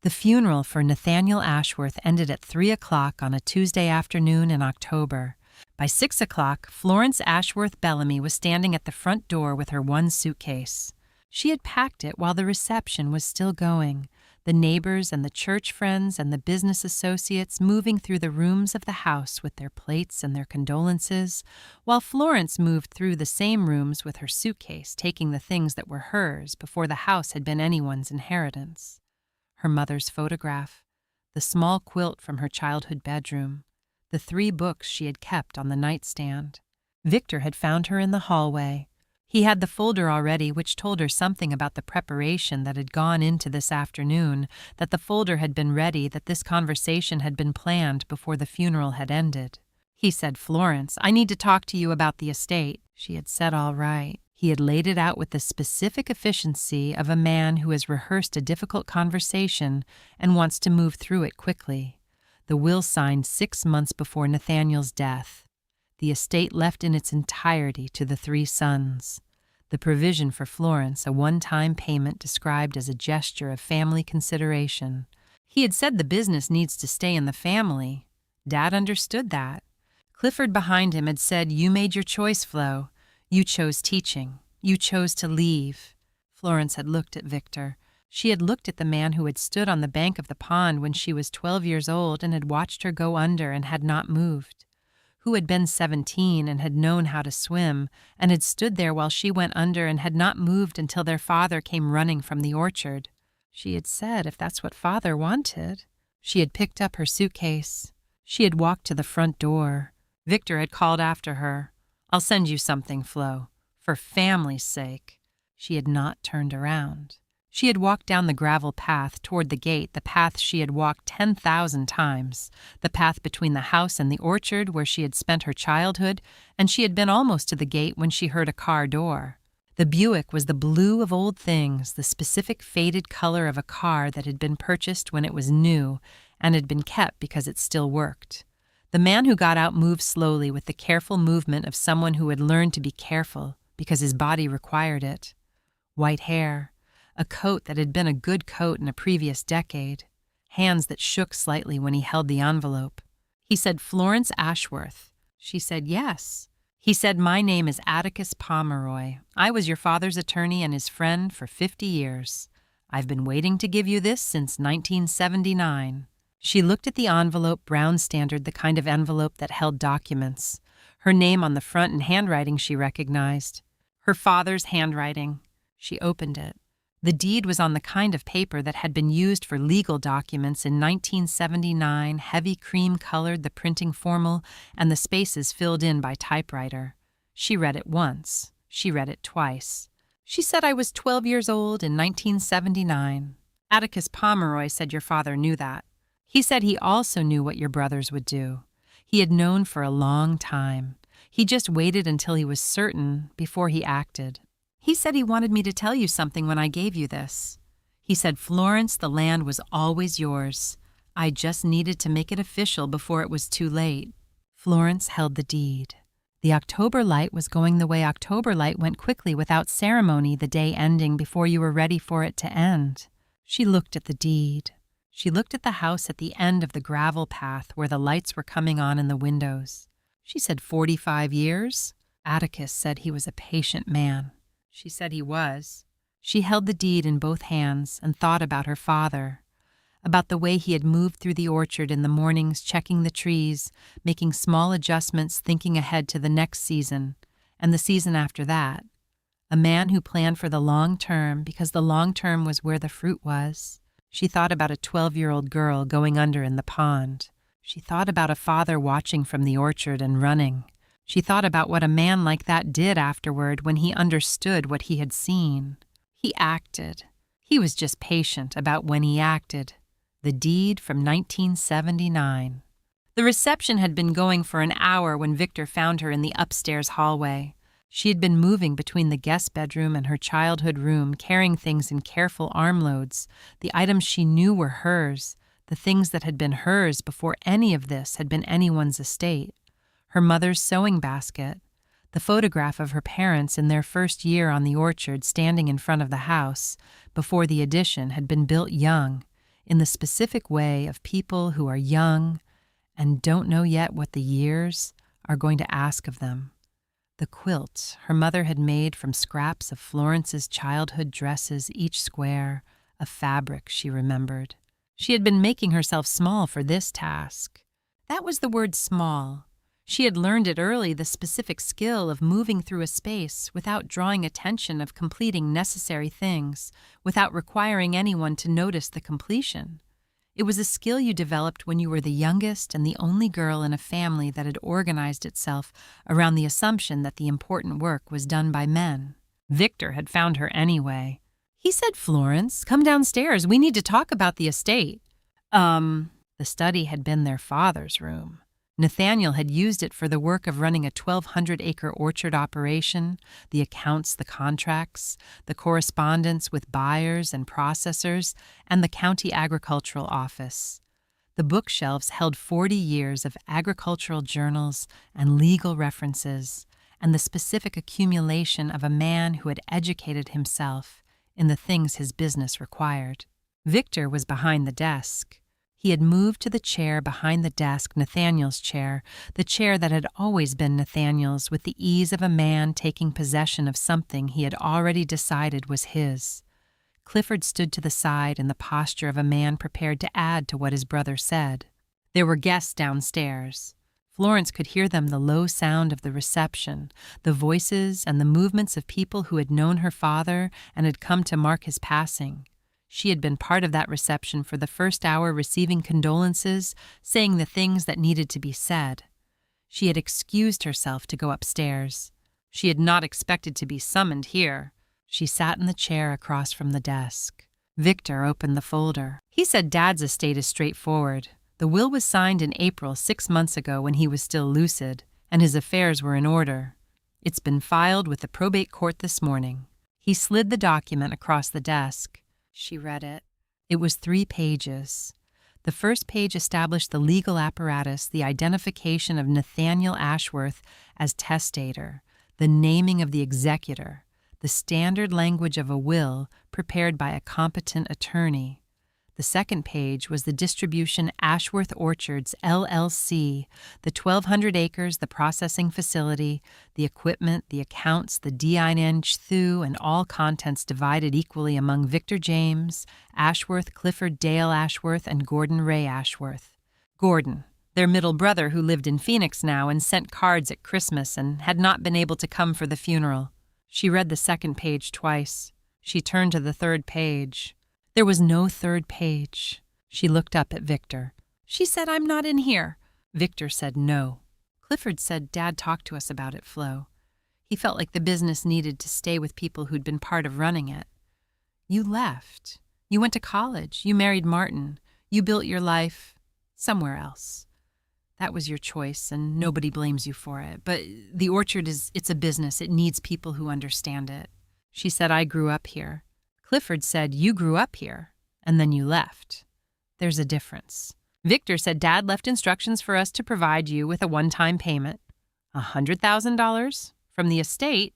The funeral for Nathaniel Ashworth ended at 3 o'clock on a Tuesday afternoon in October. By 6 o'clock, Florence Ashworth Bellamy was standing at the front door with her one suitcase. She had packed it while the reception was still going, the neighbors and the church friends and the business associates moving through the rooms of the house with their plates and their condolences, while Florence moved through the same rooms with her suitcase, taking the things that were hers before the house had been anyone's inheritance. Her mother's photograph, the small quilt from her childhood bedroom, the 3 books she had kept on the nightstand. Victor had found her in the hallway. He had the folder already, which told her something about the preparation that had gone into this afternoon, that the folder had been ready, that this conversation had been planned before the funeral had ended. He said, "Florence, I need to talk to you about the estate." She had said all right. He had laid it out with the specific efficiency of a man who has rehearsed a difficult conversation and wants to move through it quickly. The will signed 6 months before Nathaniel's death. The estate left in its entirety to the 3 sons. The provision for Florence, a one-time payment described as a gesture of family consideration. He had said the business needs to stay in the family. Dad understood that. Clifford behind him had said, "You made your choice, Flo. You chose teaching. You chose to leave." Florence had looked at Victor. She had looked at the man who had stood on the bank of the pond when she was 12 years old and had watched her go under and had not moved, who had been 17 and had known how to swim and had stood there while she went under and had not moved until their father came running from the orchard. She had said, if that's what father wanted. She had picked up her suitcase. She had walked to the front door. Victor had called after her, "I'll send you something, Flo. For family's sake." She had not turned around. She had walked down the gravel path toward the gate, the path she had walked 10,000 times, the path between the house and the orchard where she had spent her childhood, and she had been almost to the gate when she heard a car door. The Buick was the blue of old things, the specific faded color of a car that had been purchased when it was new and had been kept because it still worked. The man who got out moved slowly with the careful movement of someone who had learned to be careful because his body required it. White hair, a coat that had been a good coat in a previous decade, hands that shook slightly when he held the envelope. He said, "Florence Ashworth." She said, "Yes." He said, "My name is Atticus Pomeroy. I was your father's attorney and his friend for 50 years. I've been waiting to give you this since 1979. She looked at the envelope, brown standard, the kind of envelope that held documents. Her name on the front and handwriting she recognized. Her father's handwriting. She opened it. The deed was on the kind of paper that had been used for legal documents in 1979, heavy cream-colored, the printing formal, and the spaces filled in by typewriter. She read it once. She read it twice. She said, "I was 12 years old in 1979. Atticus Pomeroy said your father knew that. He said he also knew what your brothers would do. He had known for a long time. He just waited until he was certain before he acted. He said he wanted me to tell you something when I gave you this. He said, Florence, the land was always yours. I just needed to make it official before it was too late." Florence held the deed. The October light was going the way October light went, quickly without ceremony, the day ending before you were ready for it to end. She looked at the deed. She looked at the house at the end of the gravel path where the lights were coming on in the windows. She said, 45 years? Atticus said he was a patient man. She said he was. She held the deed in both hands and thought about her father, about the way he had moved through the orchard in the mornings, checking the trees, making small adjustments, thinking ahead to the next season and the season after that. A man who planned for the long term because the long term was where the fruit was. She thought about a 12-year-old girl going under in the pond. She thought about a father watching from the orchard and running. She thought about what a man like that did afterward when he understood what he had seen. He acted. He was just patient about when he acted. The deed from 1979. The reception had been going for an hour when Victor found her in the upstairs hallway. She had been moving between the guest bedroom and her childhood room, carrying things in careful armloads, the items she knew were hers, the things that had been hers before any of this had been anyone's estate. Her mother's sewing basket, the photograph of her parents in their first year on the orchard standing in front of the house, before the addition had been built young. in the specific way of people who are young and don't know yet what the years are going to ask of them. The quilt her mother had made from scraps of Florence's childhood dresses, each square, a fabric she remembered. She had been making herself small for this task. That was the word small. She had learned it early, the specific skill of moving through a space without drawing attention, of completing necessary things, without requiring anyone to notice the completion. It was a skill you developed when you were the youngest and the only girl in a family that had organized itself around the assumption that the important work was done by men. Victor had found her anyway. He said, "Florence, come downstairs. We need to talk about the estate." The study had been their father's room. Nathaniel had used it for the work of running a 1,200-acre orchard operation, the accounts, the contracts, the correspondence with buyers and processors, and the county agricultural office. The bookshelves held 40 years of agricultural journals and legal references, and the specific accumulation of a man who had educated himself in the things his business required. Victor was behind the desk. He had moved to the chair behind the desk, Nathaniel's chair, the chair that had always been Nathaniel's, with the ease of a man taking possession of something he had already decided was his. Clifford stood to the side in the posture of a man prepared to add to what his brother said. There were guests downstairs. Florence could hear them, the low sound of the reception, the voices and the movements of people who had known her father and had come to mark his passing. She had been part of that reception for the first hour, receiving condolences, saying the things that needed to be said. She had excused herself to go upstairs. She had not expected to be summoned here. She sat in the chair across from the desk. Victor opened the folder. He said Dad's estate is straightforward. The will was signed in April 6 months ago when he was still lucid, and his affairs were in order. It's been filed with the probate court this morning. He slid the document across the desk. She read it. It was 3 pages. The first page established the legal apparatus, the identification of Nathaniel Ashworth as testator, the naming of the executor, the standard language of a will prepared by a competent attorney. The second page was the distribution Ashworth Orchards, LLC, the 1,200 acres, the processing facility, the equipment, the accounts, the DIN-thu, and all contents divided equally among Victor James, Ashworth, Clifford Dale Ashworth, and Gordon Ray Ashworth. Gordon, their middle brother who lived in Phoenix now and sent cards at Christmas and had not been able to come for the funeral. She read the second page twice. She turned to the third page. There was no third page. She looked up at Victor. She said, "I'm not in here." Victor said no. Clifford said, "Dad talked to us about it, Flo. He felt like the business needed to stay with people who'd been part of running it. You left. You went to college. You married Martin. You built your life somewhere else. That was your choice, and nobody blames you for it. But the orchard it's a business. It needs people who understand it." She said, "I grew up here." Clifford said, "You grew up here, and then you left. There's a difference." Victor said, "Dad left instructions for us to provide you with a one-time payment. $100,000 from the estate?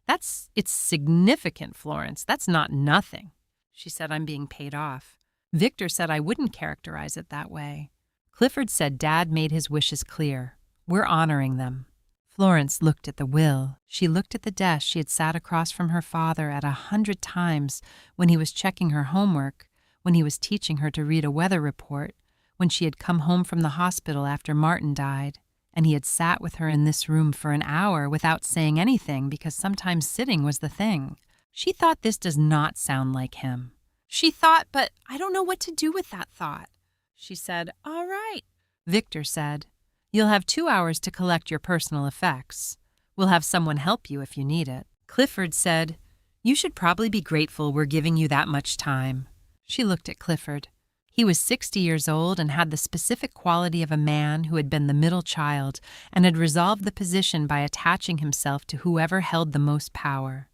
It's significant, Florence. That's not nothing." She said, "I'm being paid off." Victor said, "I wouldn't characterize it that way." Clifford said, "Dad made his wishes clear. We're honoring them." Florence looked at the will. She looked at the desk she had sat across from her father at 100 times when he was checking her homework, when he was teaching her to read a weather report, when she had come home from the hospital after Martin died, and he had sat with her in this room for an hour without saying anything because sometimes sitting was the thing. She thought, this does not sound like him. She thought, but I don't know what to do with that thought. She said, "All right." Victor said, "You'll have 2 hours to collect your personal effects. We'll have someone help you if you need it." Clifford said, "You should probably be grateful we're giving you that much time." She looked at Clifford. He was 60 years old and had the specific quality of a man who had been the middle child and had resolved the position by attaching himself to whoever held the most power.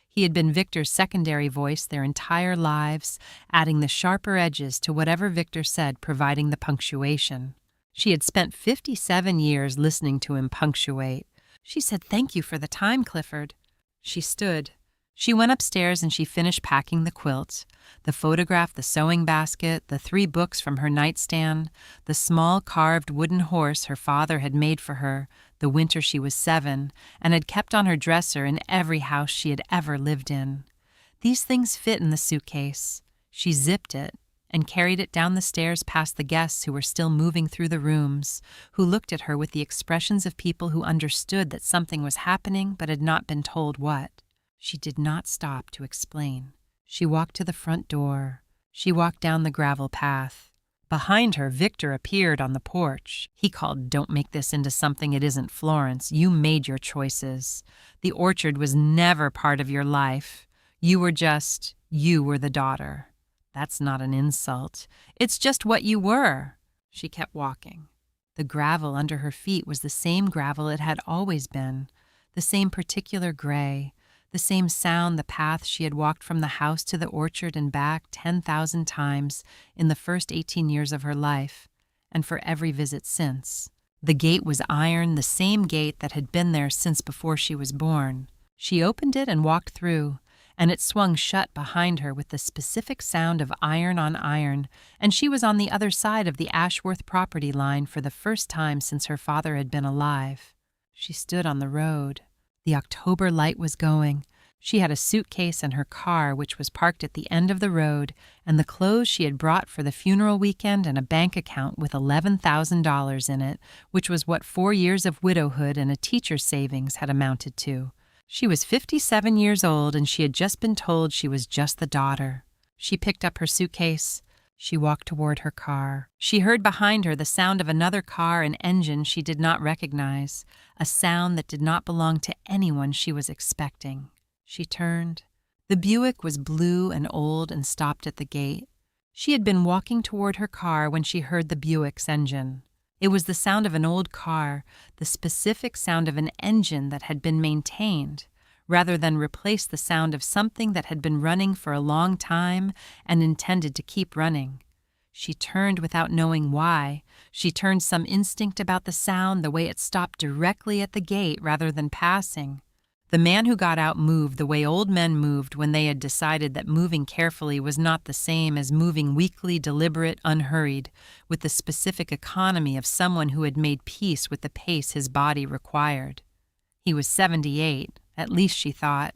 He had been Victor's secondary voice their entire lives, adding the sharper edges to whatever Victor said, providing the punctuation. She had spent 57 years listening to him punctuate. She said, "Thank you for the time, Clifford." She stood. She went upstairs and she finished packing the quilt, the photograph, the sewing basket, the 3 books from her nightstand, the small carved wooden horse her father had made for her the winter she was 7 and had kept on her dresser in every house she had ever lived in. These things fit in the suitcase. She zipped it and carried it down the stairs past the guests who were still moving through the rooms, who looked at her with the expressions of people who understood that something was happening but had not been told what. She did not stop to explain. She walked to the front door. She walked down the gravel path. Behind her, Victor appeared on the porch. He called, "Don't make this into something it isn't, Florence. You made your choices. The orchard was never part of your life. You were the daughter. That's not an insult. It's just what you were." She kept walking. The gravel under her feet was the same gravel it had always been, the same particular gray, the same sound the path she had walked from the house to the orchard and back 10,000 times in the first 18 years of her life, and for every visit since. The gate was iron, the same gate that had been there since before she was born. She opened it and walked through, and it swung shut behind her with the specific sound of iron on iron, and she was on the other side of the Ashworth property line for the first time since her father had been alive. She stood on the road. The October light was going. She had a suitcase and her car, which was parked at the end of the road, and the clothes she had brought for the funeral weekend and a bank account with $11,000 in it, which was what 4 years of widowhood and a teacher's savings had amounted to. She was 57 years old, and she had just been told she was just the daughter. She picked up her suitcase. She walked toward her car. She heard behind her the sound of another car and engine she did not recognize, a sound that did not belong to anyone she was expecting. She turned. The Buick was blue and old and stopped at the gate. She had been walking toward her car when she heard the Buick's engine. It was the sound of an old car, the specific sound of an engine that had been maintained, rather than replace the sound of something that had been running for a long time and intended to keep running. She turned without knowing why. She turned some instinct about the sound, the way it stopped directly at the gate rather than passing. The man who got out moved the way old men moved when they had decided that moving carefully was not the same as moving weakly, deliberate, unhurried, with the specific economy of someone who had made peace with the pace his body required. He was 78, at least she thought.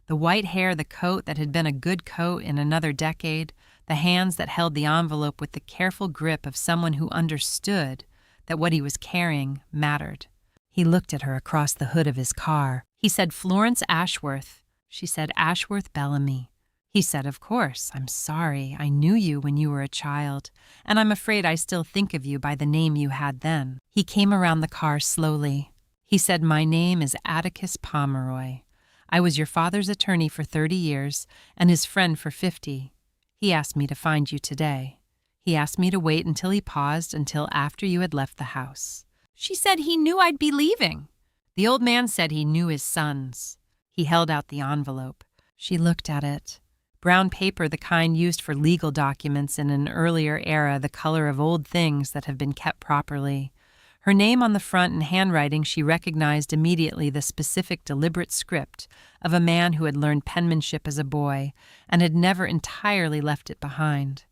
The white hair, the coat that had been a good coat in another decade, the hands that held the envelope with the careful grip of someone who understood that what he was carrying mattered. He looked at her across the hood of his car. He said, "Florence Ashworth." She said, "Ashworth Bellamy." He said, "Of course, I'm sorry. I knew you when you were a child, and I'm afraid I still think of you by the name you had then." He came around the car slowly. He said, "My name is Atticus Pomeroy. I was your father's attorney for 30 years and his friend for 50. He asked me to find you today. He asked me to wait until he paused until after you had left the house." She said he knew I'd be leaving. The old man said he knew his sons. He held out the envelope. She looked at it. Brown paper, the kind used for legal documents in an earlier era, the color of old things that have been kept properly. Her name on the front and handwriting, she recognized immediately the specific deliberate script of a man who had learned penmanship as a boy and had never entirely left it behind.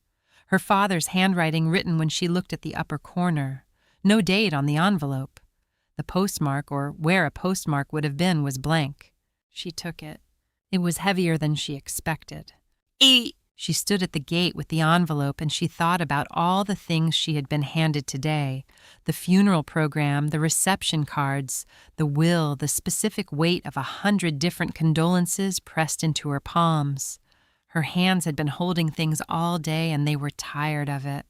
Her father's handwriting written when she looked at the upper corner. No date on the envelope. The postmark, or where a postmark would have been, was blank. She took it. It was heavier than she expected. She stood at the gate with the envelope and she thought about all the things she had been handed today, the funeral program, the reception cards, the will, the specific weight of 100 different condolences pressed into her palms. Her hands had been holding things all day and they were tired of it.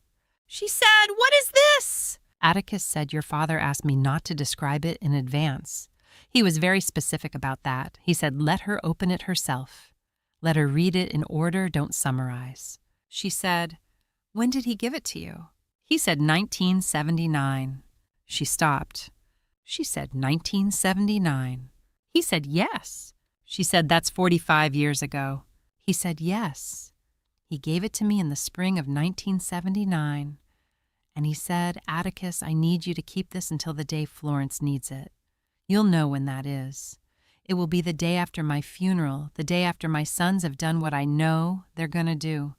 She said, "What is this?" Atticus said, "Your father asked me not to describe it in advance. He was very specific about that. He said, let her open it herself. Let her read it in order, don't summarize." She said, "When did he give it to you?" He said 1979. She stopped. She said 1979. He said yes. She said, "That's 45 years ago." He said yes. He gave it to me in the spring of 1979. And he said, "Atticus, I need you to keep this until the day Florence needs it. You'll know when that is. It will be the day after my funeral, the day after my sons have done what I know they're gonna do.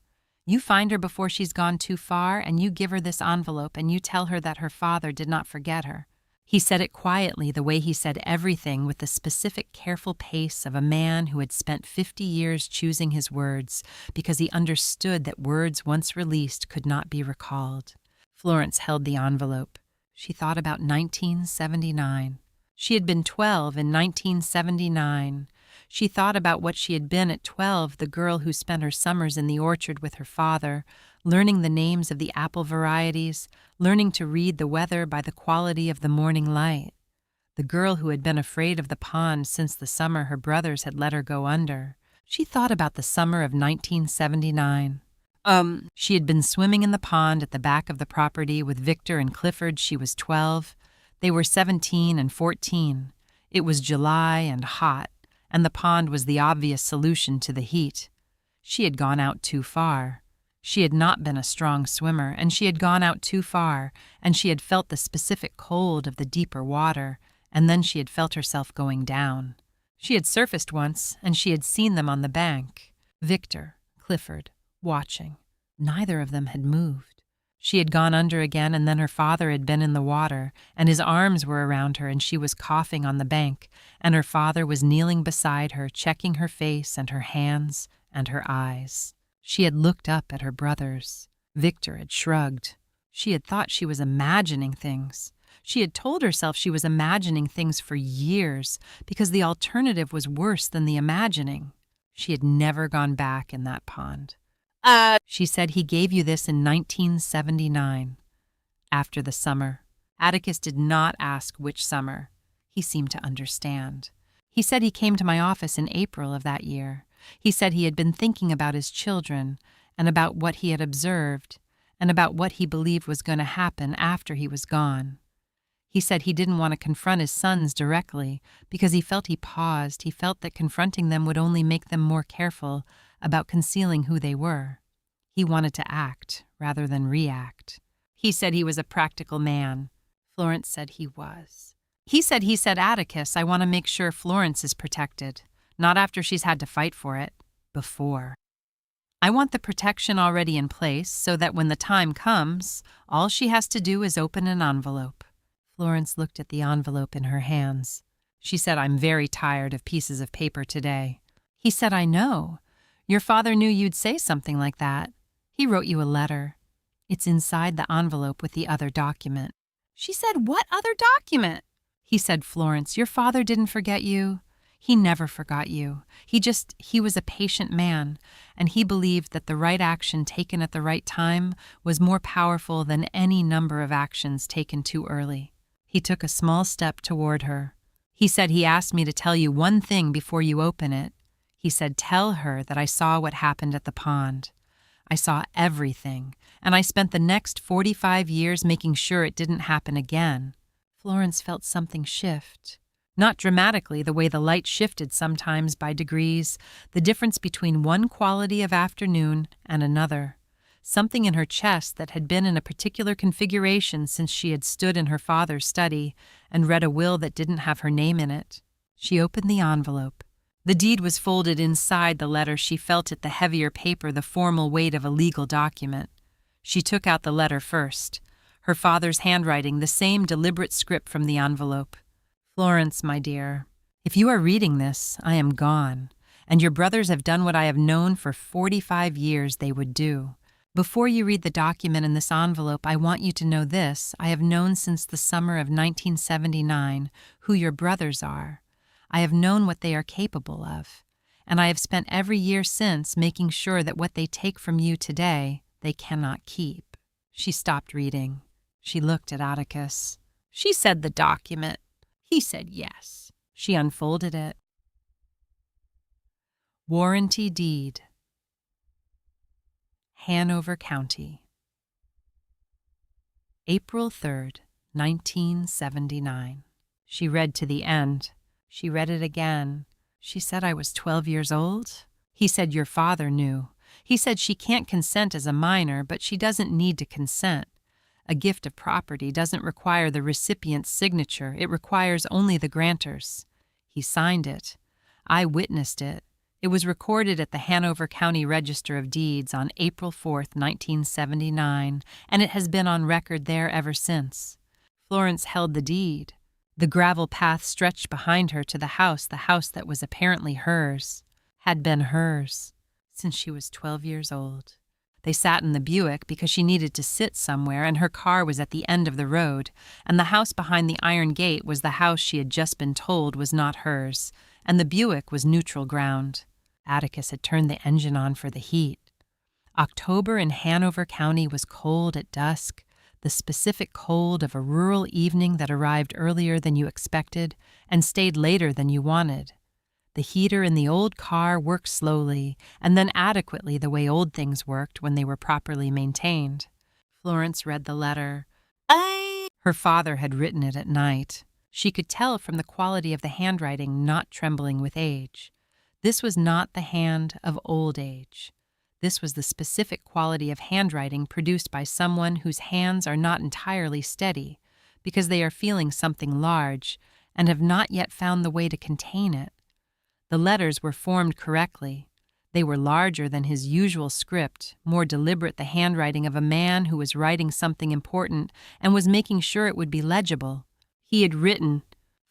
You find her before she's gone too far, and you give her this envelope, and you tell her that her father did not forget her." He said it quietly, the way he said everything, with the specific, careful pace of a man who had spent 50 years choosing his words, because he understood that words once released could not be recalled. Florence held the envelope. She thought about 1979. She had been 12 in 1979. She thought about what she had been at 12, the girl who spent her summers in the orchard with her father, learning the names of the apple varieties, learning to read the weather by the quality of the morning light. The girl who had been afraid of the pond since the summer her brothers had let her go under. She thought about the summer of 1979. She had been swimming in the pond at the back of the property with Victor and Clifford. She was 12. They were 17 and 14. It was July and hot, and the pond was the obvious solution to the heat. She had gone out too far. She had not been a strong swimmer, and she had gone out too far, and she had felt the specific cold of the deeper water, and then she had felt herself going down. She had surfaced once, and she had seen them on the bank. Victor, Clifford, watching. Neither of them had moved. She had gone under again, and then her father had been in the water, and his arms were around her, and she was coughing on the bank, and her father was kneeling beside her, checking her face and her hands and her eyes. She had looked up at her brothers. Victor had shrugged. She had thought she was imagining things. She had told herself she was imagining things for years because the alternative was worse than the imagining. She had never gone back in that pond. She said, "He gave you this in 1979. After the summer. Atticus did not ask which summer. He seemed to understand. He said he came to my office in April of that year. He said he had been thinking about his children and about what he had observed and about what he believed was going to happen after he was gone. He said he didn't want to confront his sons directly because he felt he paused. He felt that confronting them would only make them more careful about concealing who they were. He wanted to act rather than react. He said he was a practical man." Florence said he was. He said, "Atticus, I want to make sure Florence is protected. Not after she's had to fight for it. Before. I want the protection already in place so that when the time comes, all she has to do is open an envelope." Florence looked at the envelope in her hands. She said, "I'm very tired of pieces of paper today." He said, "I know. Your father knew you'd say something like that. He wrote you a letter. It's inside the envelope with the other document." She said, "What other document?" He said, "Florence, your father didn't forget you. He never forgot you. He was a patient man, and he believed that the right action taken at the right time was more powerful than any number of actions taken too early." He took a small step toward her. He said, "He asked me to tell you one thing before you open it." He said, "Tell her that I saw what happened at the pond. I saw everything, and I spent the next 45 years making sure it didn't happen again." Florence felt something shift. Not dramatically, the way the light shifted sometimes by degrees, the difference between one quality of afternoon and another. Something in her chest that had been in a particular configuration since she had stood in her father's study and read a will that didn't have her name in it. She opened the envelope. The deed was folded inside the letter. She felt it, the heavier paper, the formal weight of a legal document. She took out the letter first. Her father's handwriting, the same deliberate script from the envelope. "Florence, my dear, if you are reading this, I am gone, and your brothers have done what I have known for 45 years they would do. Before you read the document in this envelope, I want you to know this. I have known since the summer of 1979 who your brothers are. I have known what they are capable of, and I have spent every year since making sure that what they take from you today, they cannot keep." She stopped reading. She looked at Atticus. She said, "The document." He said, "Yes." She unfolded it. Warranty deed. Hanover County. April 3rd, 1979. She read to the end. She read it again. She said, "I was 12 years old?" He said, "Your father knew." He said, "She can't consent as a minor, but she doesn't need to consent. A gift of property doesn't require the recipient's signature. It requires only the grantor's." He signed it. I witnessed it. It was recorded at the Hanover County Register of Deeds on April 4th, 1979, and it has been on record there ever since. Florence held the deed. The gravel path stretched behind her to the house that was apparently hers, had been hers, since she was 12 years old. They sat in the Buick because she needed to sit somewhere, and her car was at the end of the road, and the house behind the iron gate was the house she had just been told was not hers, and the Buick was neutral ground. Atticus had turned the engine on for the heat. October in Hanover County was cold at dusk, the specific cold of a rural evening that arrived earlier than you expected and stayed later than you wanted. The heater in the old car worked slowly and then adequately the way old things worked when they were properly maintained. Florence read the letter. Her father had written it at night. She could tell from the quality of the handwriting not trembling with age. This was not the hand of old age. This was the specific quality of handwriting produced by someone whose hands are not entirely steady because they are feeling something large and have not yet found the way to contain it. The letters were formed correctly. They were larger than his usual script, more deliberate, the handwriting of a man who was writing something important and was making sure it would be legible. He had written,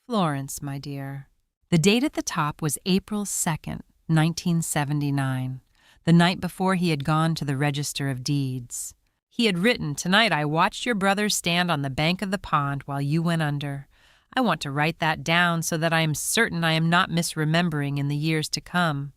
"Florence, my dear." The date at the top was April 2nd, 1979, the night before he had gone to the Register of Deeds. He had written, "Tonight I watched your brothers stand on the bank of the pond while you went under. I want to write that down so that I am certain I am not misremembering in the years to come.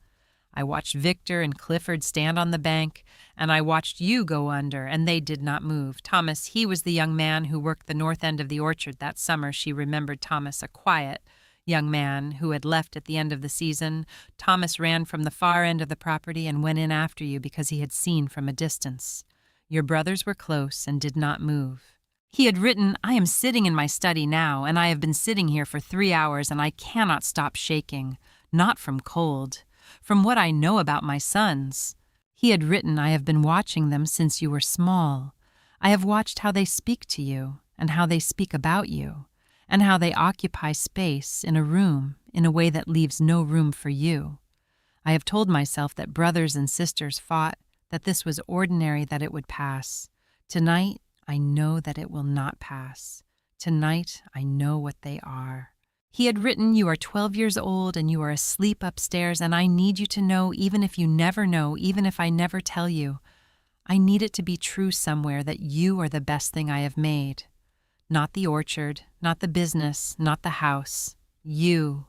I watched Victor and Clifford stand on the bank, and I watched you go under, and they did not move. Thomas, he was the young man who worked the north end of the orchard that summer." She remembered Thomas, a quiet young man who had left at the end of the season. "Thomas ran from the far end of the property and went in after you because he had seen from a distance. Your brothers were close and did not move." He had written, "I am sitting in my study now, and I have been sitting here for 3 hours, and I cannot stop shaking, not from cold, from what I know about my sons." He had written, "I have been watching them since you were small. I have watched how they speak to you, and how they speak about you, and how they occupy space in a room in a way that leaves no room for you. I have told myself that brothers and sisters fought, that this was ordinary, that it would pass. Tonight, I know that it will not pass. Tonight, I know what they are." He had written, "You are 12 years old and you are asleep upstairs, and I need you to know, even if you never know, even if I never tell you. I need it to be true somewhere that you are the best thing I have made. Not the orchard, not the business, not the house. You.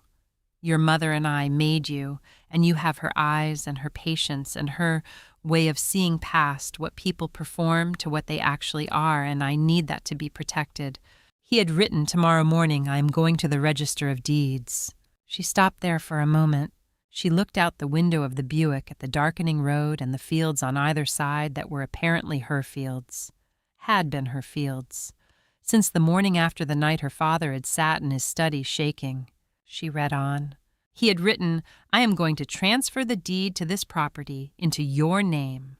Your mother and I made you, and you have her eyes and her patience and her way of seeing past what people perform to what they actually are, and I need that to be protected." He had written, "Tomorrow morning I am going to the Register of Deeds." She stopped there for a moment. She looked out the window of the Buick at the darkening road and the fields on either side that were apparently her fields, had been her fields, since the morning after the night her father had sat in his study shaking. She read on. He had written, "I am going to transfer the deed to this property into your name.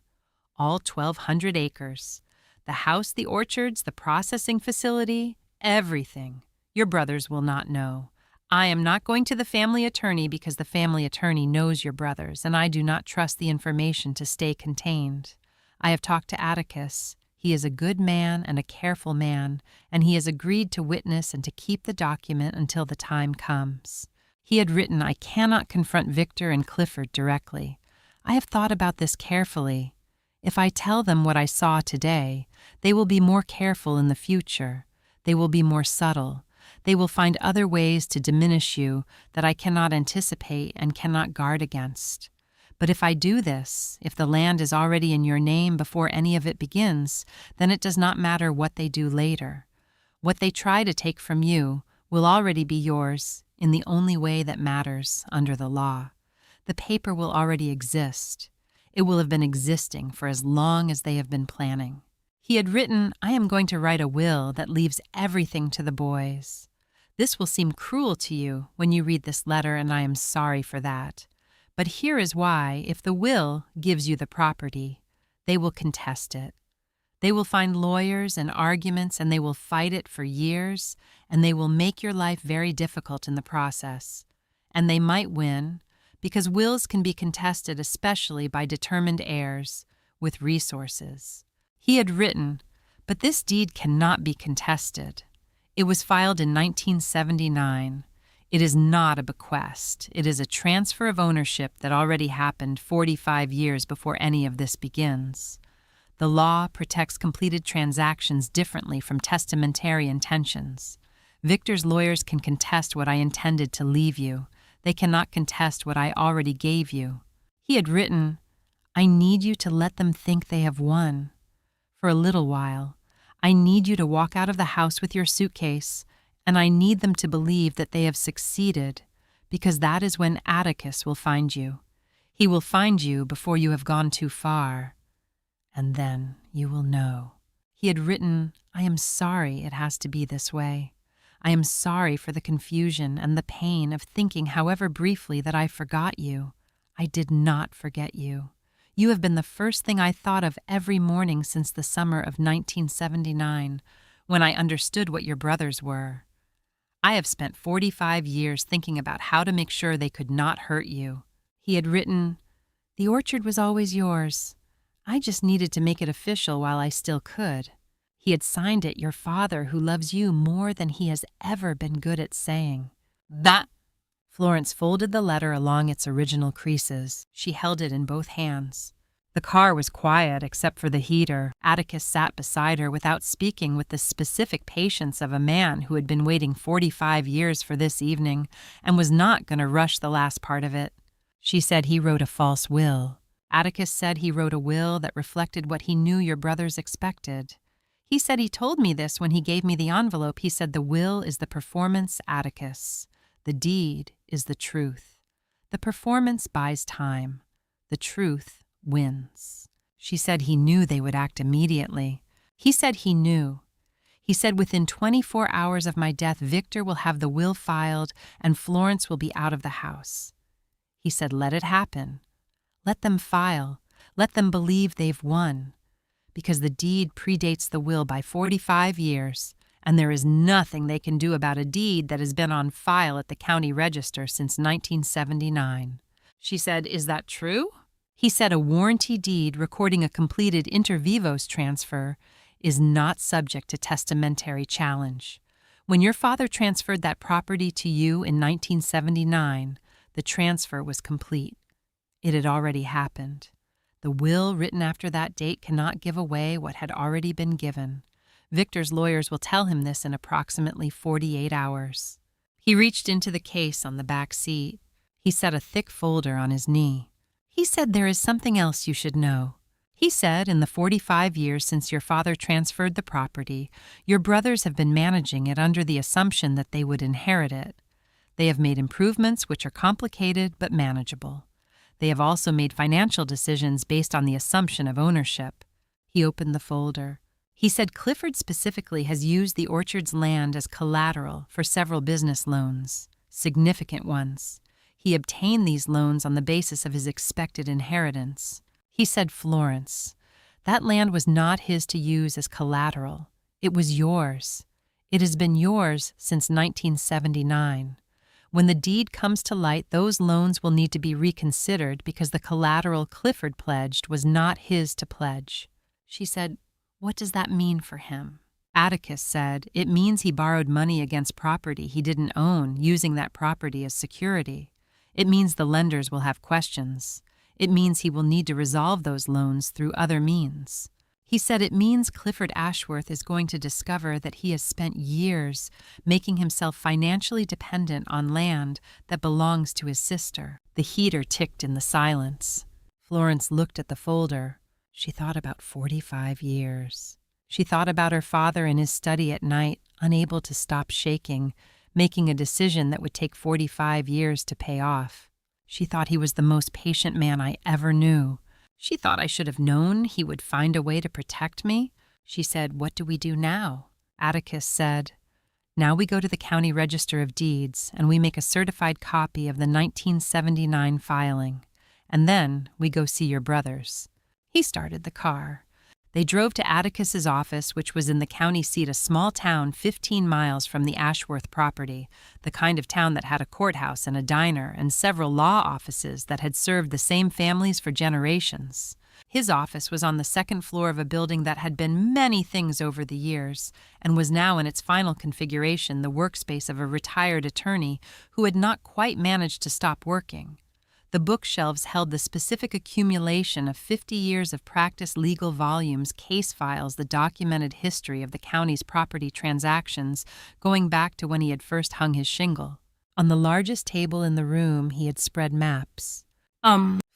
All 1,200 acres. The house, the orchards, the processing facility, everything. Your brothers will not know. I am not going to the family attorney because the family attorney knows your brothers, and I do not trust the information to stay contained. I have talked to Atticus. He is a good man and a careful man, and he has agreed to witness and to keep the document until the time comes." He had written, "I cannot confront Victor and Clifford directly. I have thought about this carefully. If I tell them what I saw today, they will be more careful in the future. They will be more subtle. They will find other ways to diminish you that I cannot anticipate and cannot guard against. But if I do this, if the land is already in your name before any of it begins, then it does not matter what they do later. What they try to take from you will already be yours in the only way that matters under the law. The paper will already exist. It will have been existing for as long as they have been planning." He had written, "I am going to write a will that leaves everything to the boys. This will seem cruel to you when you read this letter, and I am sorry for that. But here is why, if the will gives you the property, they will contest it. They will find lawyers and arguments, and they will fight it for years, and they will make your life very difficult in the process. and they might win, because wills can be contested especially by determined heirs with resources. He had written, "But this deed cannot be contested. It was filed in 1979. It is not a bequest. It is a transfer of ownership that already happened 45 years before any of this begins. The law protects completed transactions differently from testamentary intentions. Victor's lawyers can contest what I intended to leave you. They cannot contest what I already gave you." He had written, "I need you to let them think they have won. For a little while, I need you to walk out of the house with your suitcase, and I need them to believe that they have succeeded, because that is when Atticus will find you. He will find you before you have gone too far, and then you will know." He had written, "I am sorry it has to be this way. I am sorry for the confusion and the pain of thinking, however briefly, that I forgot you. I did not forget you. You have been the first thing I thought of every morning since the summer of 1979, when I understood what your brothers were. I have spent 45 years thinking about how to make sure they could not hurt you." He had written, "The orchard was always yours. I just needed to make it official while I still could." He had signed it, "Your father, who loves you more than he has ever been good at saying." "That—" Florence folded the letter along its original creases. She held it in both hands. The car was quiet except for the heater. Atticus sat beside her without speaking, with the specific patience of a man who had been waiting 45 years for this evening and was not going to rush the last part of it. She said he wrote a false will. Atticus said he wrote a will that reflected what he knew your brothers expected. He said he told me this when he gave me the envelope. He said the will is the performance, Atticus. The deed is the truth. The performance buys time. The truth wins. She said he knew they would act immediately. He said he knew. He said within 24 hours of my death, Victor will have the will filed and Florence will be out of the house. He said, let it happen. Let them file. Let them believe they've won. Because the deed predates the will by 45 years, and there is nothing they can do about a deed that has been on file at the county register since 1979. She said, "Is that true?" He said a warranty deed recording a completed inter vivos transfer is not subject to testamentary challenge. When your father transferred that property to you in 1979, the transfer was complete. It had already happened. The will written after that date cannot give away what had already been given. Victor's lawyers will tell him this in approximately 48 hours. He reached into the case on the back seat. He set a thick folder on his knee. He said, "There is something else you should know." He said, "In the 45 years since your father transferred the property, your brothers have been managing it under the assumption that they would inherit it. They have made improvements which are complicated but manageable. They have also made financial decisions based on the assumption of ownership." He opened the folder. He said Clifford specifically has used the orchard's land as collateral for several business loans, significant ones. He obtained these loans on the basis of his expected inheritance. He said, "Florence, that land was not his to use as collateral. It was yours. It has been yours since 1979. When the deed comes to light, those loans will need to be reconsidered because the collateral Clifford pledged was not his to pledge." She said, "What does that mean for him?" Atticus said, "It means he borrowed money against property he didn't own, using that property as security. It means the lenders will have questions. It means he will need to resolve those loans through other means." He said it means Clifford Ashworth is going to discover that he has spent years making himself financially dependent on land that belongs to his sister. The heater ticked in the silence. Florence looked at the folder. She thought about 45 years. She thought about her father in his study at night, unable to stop shaking, making a decision that would take 45 years to pay off. She thought he was the most patient man I ever knew. She thought I should have known he would find a way to protect me. She said, "What do we do now?" Atticus said, "Now we go to the county register of deeds and we make a certified copy of the 1979 filing. And then we go see your brothers." He started the car. They drove to Atticus's office, which was in the county seat, a small town 15 miles from the Ashworth property, the kind of town that had a courthouse and a diner and several law offices that had served the same families for generations. His office was on the second floor of a building that had been many things over the years and was now in its final configuration the workspace of a retired attorney who had not quite managed to stop working. The bookshelves held the specific accumulation of 50 years of practice legal volumes, case files, the documented history of the county's property transactions going back to when he had first hung his shingle. On the largest table in the room, he had spread maps.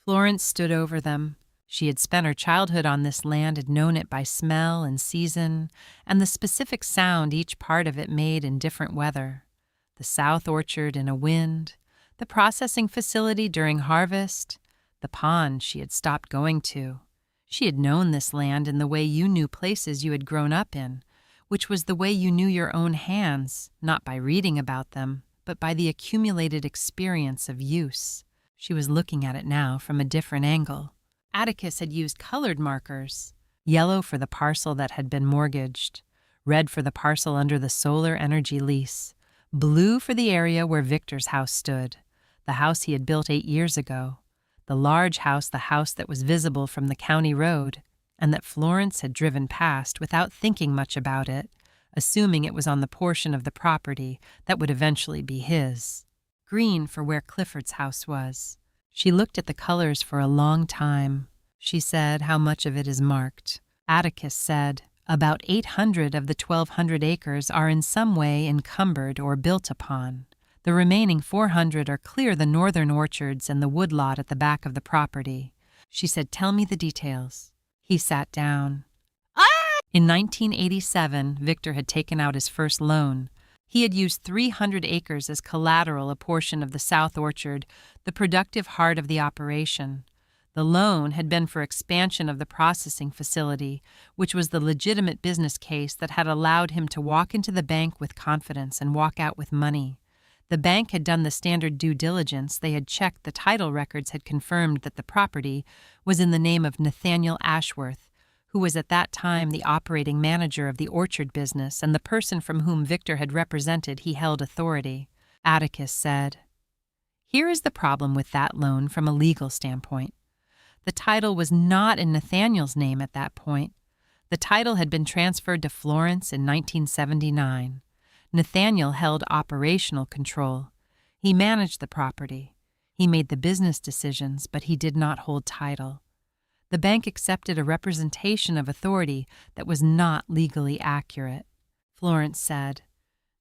Florence stood over them. She had spent her childhood on this land, had known it by smell and season, and the specific sound each part of it made in different weather. The south orchard in a wind, the processing facility during harvest, the pond she had stopped going to. She had known this land in the way you knew places you had grown up in, which was the way you knew your own hands, not by reading about them, but by the accumulated experience of use. She was looking at it now from a different angle. Atticus had used colored markers, yellow for the parcel that had been mortgaged, red for the parcel under the solar energy lease, blue for the area where Victor's house stood, the house he had built 8 years ago, the large house, the house that was visible from the county road, and that Florence had driven past without thinking much about it, assuming it was on the portion of the property that would eventually be his. Green for where Clifford's house was. She looked at the colors for a long time. She said, "How much of it is marked?" Atticus said, "About 800 of the 1,200 acres are in some way encumbered or built upon. The remaining 400 are clear the northern orchards and the woodlot at the back of the property." She said, "Tell me the details." He sat down. In 1987, Victor had taken out his first loan. He had used 300 acres as collateral, a portion of the south orchard, the productive heart of the operation. The loan had been for expansion of the processing facility, which was the legitimate business case that had allowed him to walk into the bank with confidence and walk out with money. The bank had done the standard due diligence. They had checked the title records, had confirmed that the property was in the name of Nathaniel Ashworth, who was at that time the operating manager of the orchard business and the person from whom Victor had represented he held authority. Atticus said, "Here is the problem with that loan from a legal standpoint. The title was not in Nathaniel's name at that point. The title had been transferred to Florence in 1979. Nathaniel held operational control. He managed the property. He made the business decisions, but he did not hold title. The bank accepted a representation of authority that was not legally accurate." Florence said,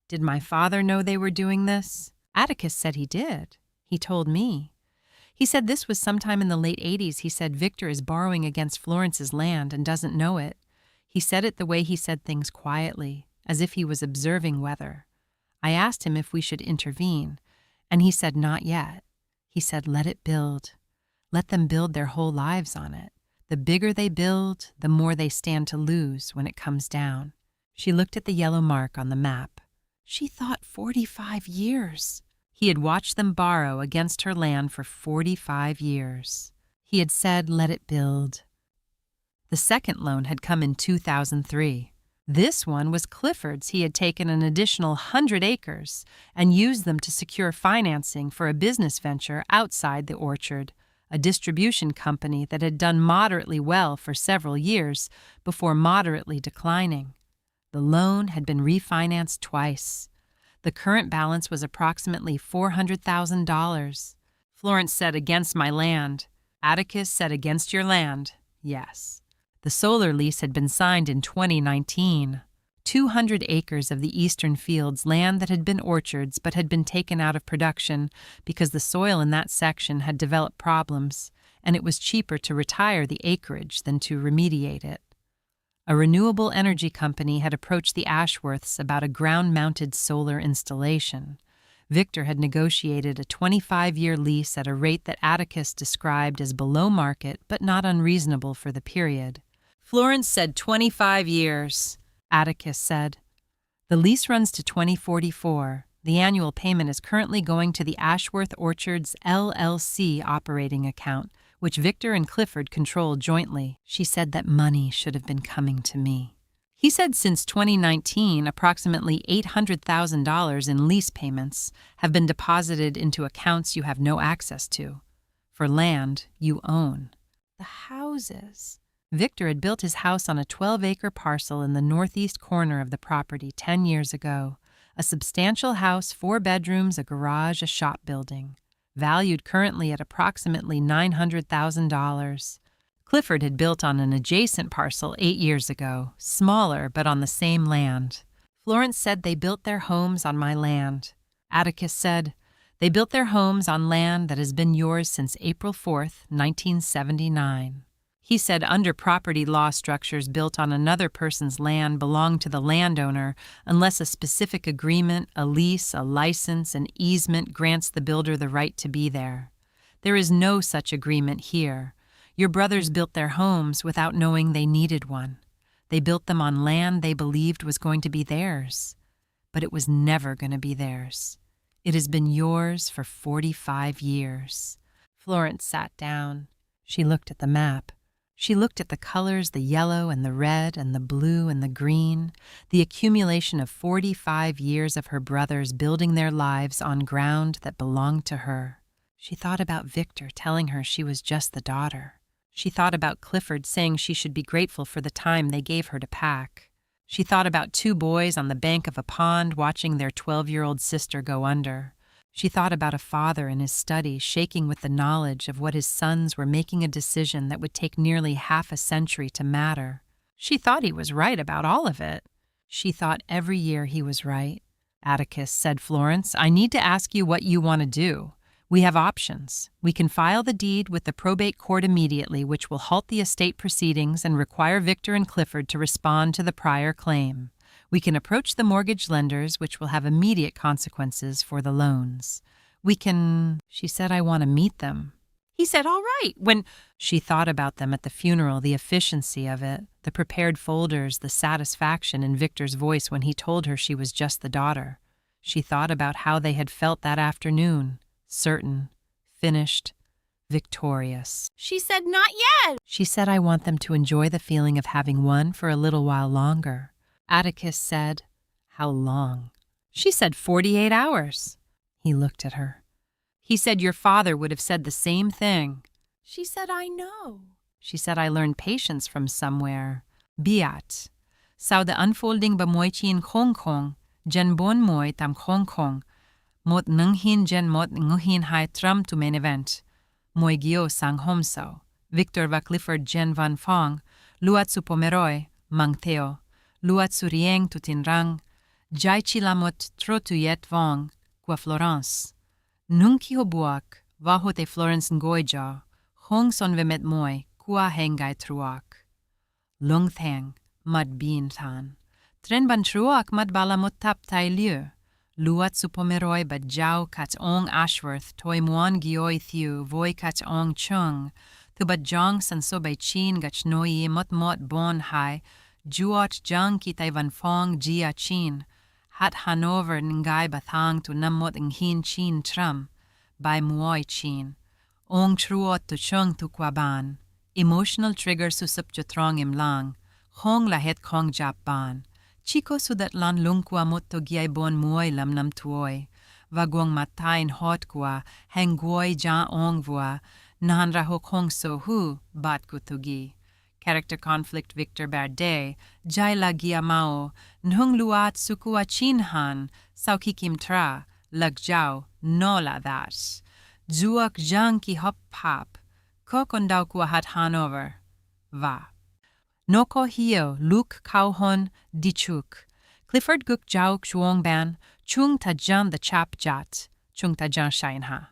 "Did my father know they were doing this?" Atticus said he did. He told me. He said this was sometime in the late 80s. He said Victor is borrowing against Florence's land and doesn't know it. He said it the way he said things, quietly, as if he was observing weather. I asked him if we should intervene, and he said not yet. He said let it build. Let them build their whole lives on it. The bigger they build, the more they stand to lose when it comes down. She looked at the yellow mark on the map. She thought 45 years. He had watched them borrow against her land for 45 years. He had said, let it build. The second loan had come in 2003. This one was Clifford's. He had taken an additional 100 acres and used them to secure financing for a business venture outside the orchard, a distribution company that had done moderately well for several years before moderately declining. The loan had been refinanced twice. The current balance was approximately $400,000. Florence said, "Against my land." Atticus said, "Against your land." Yes. The solar lease had been signed in 2019. 200 acres of the eastern fields, land that had been orchards but had been taken out of production because the soil in that section had developed problems, and it was cheaper to retire the acreage than to remediate it. A renewable energy company had approached the Ashworths about a ground-mounted solar installation. Victor had negotiated a 25-year lease at a rate that Atticus described as below market but not unreasonable for the period. Florence said 25 years. Atticus said, "The lease runs to 2044. The annual payment is currently going to the Ashworth Orchards LLC operating account, which Victor and Clifford controlled jointly. She said that money should have been coming to me. He said since 2019, approximately $800,000 in lease payments have been deposited into accounts you have no access to, for land you own. The houses. Victor had built his house on a 12-acre parcel in the northeast corner of the property 10 years ago, a substantial house, 4 bedrooms, a garage, a shop building, valued currently at approximately $900,000. Clifford had built on an adjacent parcel 8 years ago, smaller but on the same land. Florence said they built their homes on my land. Atticus said, they built their homes on land that has been yours since April 4th, 1979. He said under property law, structures built on another person's land belong to the landowner unless a specific agreement, a lease, a license, an easement grants the builder the right to be there. There is no such agreement here. Your brothers built their homes without knowing they needed one. They built them on land they believed was going to be theirs. But it was never going to be theirs. It has been yours for 45 years. Florence sat down. She looked at the map. She looked at the colors, the yellow and the red and the blue and the green, the accumulation of 45 years of her brothers building their lives on ground that belonged to her. She thought about Victor telling her she was just the daughter. She thought about Clifford saying she should be grateful for the time they gave her to pack. She thought about 2 boys on the bank of a pond watching their 12-year-old sister go under. She thought about a father in his study shaking with the knowledge of what his sons were making a decision that would take nearly half a century to matter. She thought he was right about all of it. She thought every year he was right. Atticus, said Florence, I need to ask you what you want to do. We have options. We can file the deed with the probate court immediately, which will halt the estate proceedings and require Victor and Clifford to respond to the prior claim. We can approach the mortgage lenders, which will have immediate consequences for the loans. We can, she said, I want to meet them. He said, all right. When she thought about them at the funeral, the efficiency of it, the prepared folders, the satisfaction in Victor's voice when he told her she was just the daughter. She thought about how they had felt that afternoon. Certain, finished, victorious. She said, not yet. She said, I want them to enjoy the feeling of having won for a little while longer. Atticus said, how long? She said, 48 hours. He looked at her. He said, your father would have said the same thing. She said, I know. She said, I learned patience from somewhere. Biat. Sau de unfolding ba moi chin Hong Kong, jen bon moi tam Hong Kong. Mot nung hin jen mot nguhin hai tram to main event. Moi gio sang homso. Victor va Clifford jen van fong. Luat su pomeroy, mang theo. Luat su rieng tu tinrang. Jai chilamot trotu yet vong, qua Florence. Nung ki hobuak, va hote Florence ngoija. Hong son vemet moi, qua hengai truak. Lung thang, mad bin tan. Tren ban truak mad balamot tap tai lieu. Luat su pomeroy ba jau kat ong Ashworth toi muan gioi thiu voi kat ong chung. Tu ba jong san so bay chin gach noi mot bon hai. Juot jang ki tai van fong jia chin. Hat Hanover ngai bathang tu namot ng hin chin tram. By muoi chin. Ong truot tu chung tu kwaban. Emotional trigger su sup jutrong im lang. Hong lahet kong jap ban. Chico sudat lan lungkwa motto giai bon muoi lam nam tuoi. Vagwong matain hot kwa, heng guoi ja ong vua, nahan rahok hong so hu, bat kutugi. Character conflict Victor Berde, jai la gia mao, nhung luat sukua chinhan, sao kikim tra, lag jau, no la that. Zuak jang ki hop hop, kokondau kwa hat Hanover, va. Noko hio, Luke Kauhon, Dichuk. Clifford Guk Jau Chuong Ban, Chung Tajan the Chap Jat, Chung Tajan Shainha.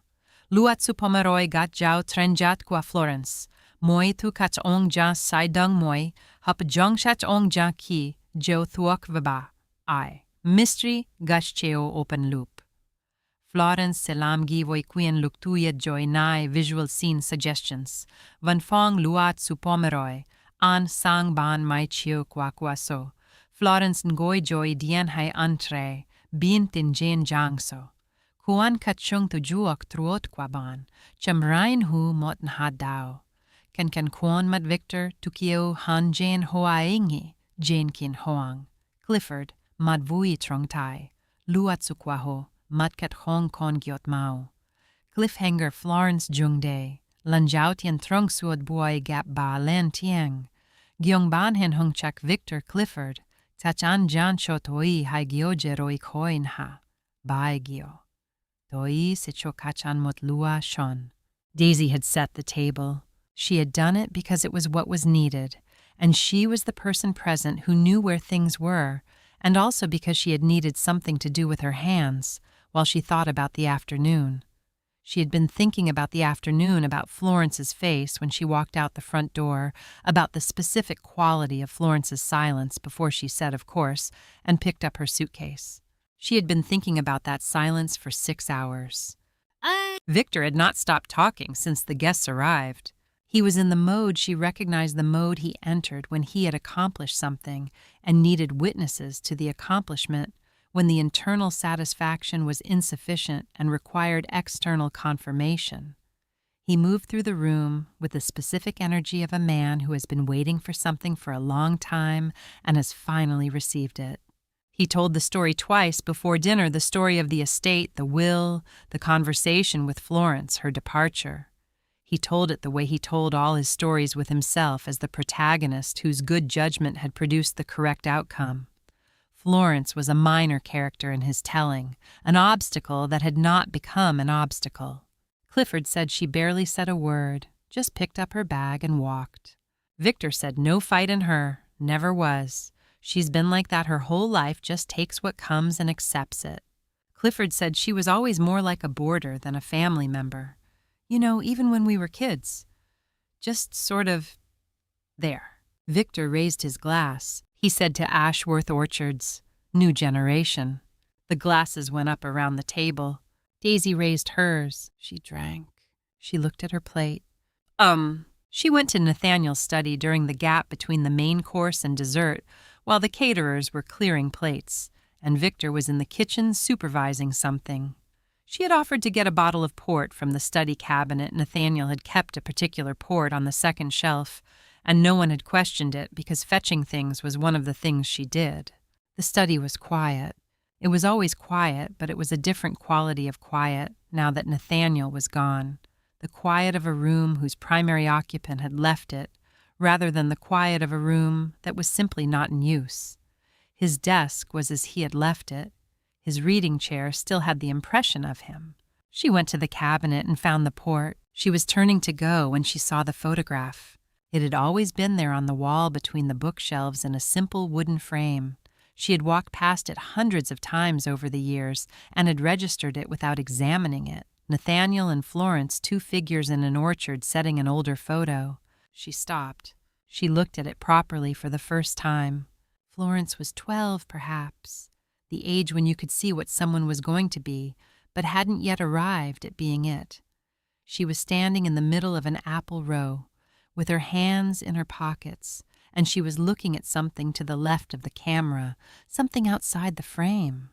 Luat su Pomeroy Gat Jau Trenjat Qua Florence. Moi tu kat ong ja sai dung moi, hop jong shat ong ja ki, jo thuok vaba. I. Mystery Gash Cheo Open Loop. Florence Selam Gi Voi Quien Luktuya Joy Nai Visual Scene Suggestions. Van Fong Luat su Pomeroy. An sang ban mai chio kwa kwa so. Florence ngoi joy dien hai antre, bin tin jen jang so. Huan kachung tujuok truot kwaban, chamrain hu mot nhadao. Kan kwon mat Victor tukio han jan hoaingi, jan kin hoang. Clifford, mad vui trong tai. Luatsukwaho, mat kat hong kon gyot mao. Cliffhanger Florence jung day. Lanjao tien trong suod buoi gap ba len tieng. Gyong ban hen hung chak Victor Clifford. Tachan jan chotoi hai gyoje roi koin ha. Bai gyo. Doi sicho kachan mot lua shon. Daisy had set the table. She had done it because it was what was needed, and she was the person present who knew where things were, and also because she had needed something to do with her hands while she thought about the afternoon. She had been thinking about the afternoon, about Florence's face when she walked out the front door, about the specific quality of Florence's silence before she said, of course, and picked up her suitcase. She had been thinking about that silence for 6 hours. Victor had not stopped talking since the guests arrived. He was in the mode she recognized, the mode he entered when he had accomplished something and needed witnesses to the accomplishment, when the internal satisfaction was insufficient and required external confirmation. He moved through the room with the specific energy of a man who has been waiting for something for a long time and has finally received it. He told the story twice before dinner, the story of the estate, the will, the conversation with Florence, her departure. He told it the way he told all his stories with himself as the protagonist whose good judgment had produced the correct outcome. Florence was a minor character in his telling, an obstacle that had not become an obstacle. Clifford said she barely said a word, just picked up her bag and walked. Victor said no fight in her, never was. She's been like that her whole life, just takes what comes and accepts it. Clifford said she was always more like a boarder than a family member. You know, even when we were kids. Just sort of there. Victor raised his glass. He said to Ashworth Orchards, new generation. The glasses went up around the table. Daisy raised hers. She drank. She looked at her plate. She went to Nathaniel's study during the gap between the main course and dessert while the caterers were clearing plates, and Victor was in the kitchen supervising something. She had offered to get a bottle of port from the study cabinet. Nathaniel had kept a particular port on the second shelf, and no one had questioned it because fetching things was one of the things she did. The study was quiet. It was always quiet, but it was a different quality of quiet now that Nathaniel was gone. The quiet of a room whose primary occupant had left it, rather than the quiet of a room that was simply not in use. His desk was as he had left it. His reading chair still had the impression of him. She went to the cabinet and found the port. She was turning to go when she saw the photograph. It had always been there on the wall between the bookshelves in a simple wooden frame. She had walked past it hundreds of times over the years and had registered it without examining it. Nathaniel and Florence, two figures in an orchard setting an older photo. She stopped. She looked at it properly for the first time. Florence was 12, perhaps. The age when you could see what someone was going to be, but hadn't yet arrived at being it. She was standing in the middle of an apple row, with her hands in her pockets, and she was looking at something to the left of the camera, something outside the frame.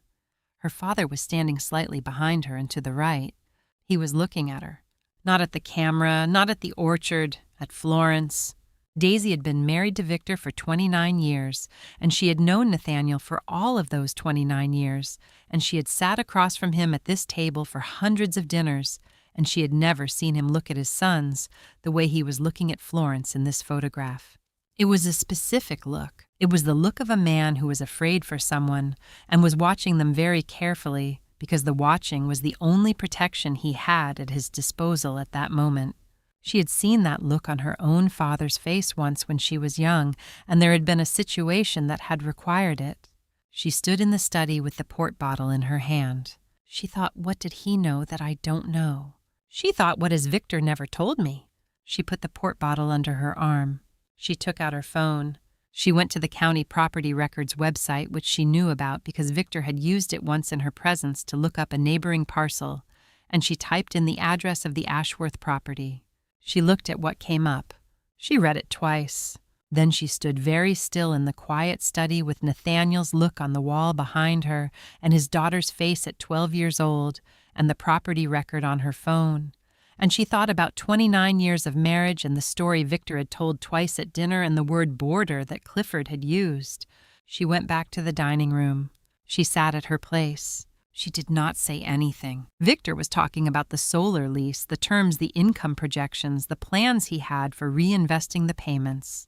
Her father was standing slightly behind her and to the right. He was looking at her. Not at the camera, not at the orchard, at Florence. Daisy had been married to Victor for 29 years, and she had known Nathaniel for all of those 29 years, and she had sat across from him at this table for hundreds of dinners, and she had never seen him look at his sons the way he was looking at Florence in this photograph. It was a specific look. It was the look of a man who was afraid for someone and was watching them very carefully because the watching was the only protection he had at his disposal at that moment. She had seen that look on her own father's face once when she was young, and there had been a situation that had required it. She stood in the study with the port bottle in her hand. She thought, what did he know that I don't know? She thought, what has Victor never told me? She put the port bottle under her arm. She took out her phone. She went to the county property records website, which she knew about because Victor had used it once in her presence to look up a neighboring parcel, and she typed in the address of the Ashworth property. She looked at what came up. She read it twice. Then she stood very still in the quiet study with Nathaniel's look on the wall behind her and his daughter's face at 12 years old, and the property record on her phone. And she thought about 29 years of marriage and the story Victor had told twice at dinner and the word boarder that Clifford had used. She went back to the dining room. She sat at her place. She did not say anything. Victor was talking about the solar lease, the terms, the income projections, the plans he had for reinvesting the payments.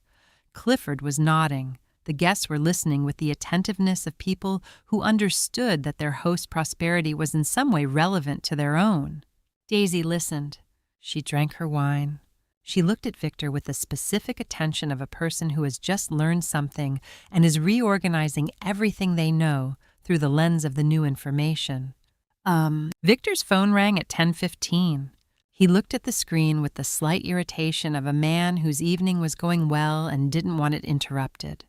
Clifford was nodding. The guests were listening with the attentiveness of people who understood that their host's prosperity was in some way relevant to their own. Daisy listened. She drank her wine. She looked at Victor with the specific attention of a person who has just learned something and is reorganizing everything they know through the lens of the new information. Victor's phone rang at 10:15. He looked at the screen with the slight irritation of a man whose evening was going well and didn't want it interrupted.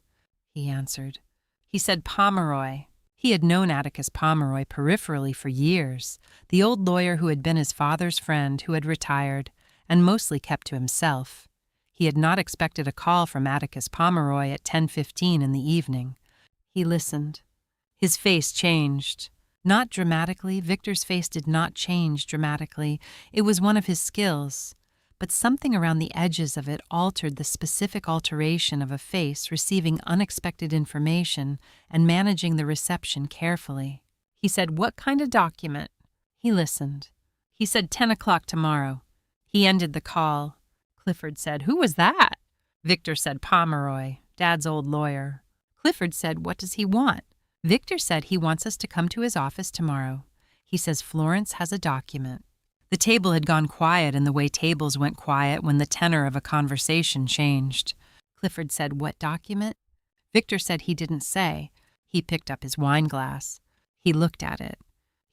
He answered. He said Pomeroy. He had known Atticus Pomeroy peripherally for years, the old lawyer who had been his father's friend who had retired and mostly kept to himself. He had not expected a call from Atticus Pomeroy at 10:15 in the evening. He listened. His face changed. Not dramatically. Victor's face did not change dramatically. It was one of his skills. But something around the edges of it altered the specific alteration of a face receiving unexpected information and managing the reception carefully. He said, "What kind of document?" He listened. He said, 10 o'clock tomorrow. He ended the call. Clifford said, "Who was that?" Victor said, "Pomeroy, Dad's old lawyer." Clifford said, "What does he want?" Victor said he wants us to come to his office tomorrow. He says Florence has a document. The table had gone quiet in the way tables went quiet when the tenor of a conversation changed. Clifford said, "What document?" Victor said he didn't say. He picked up his wine glass. He looked at it.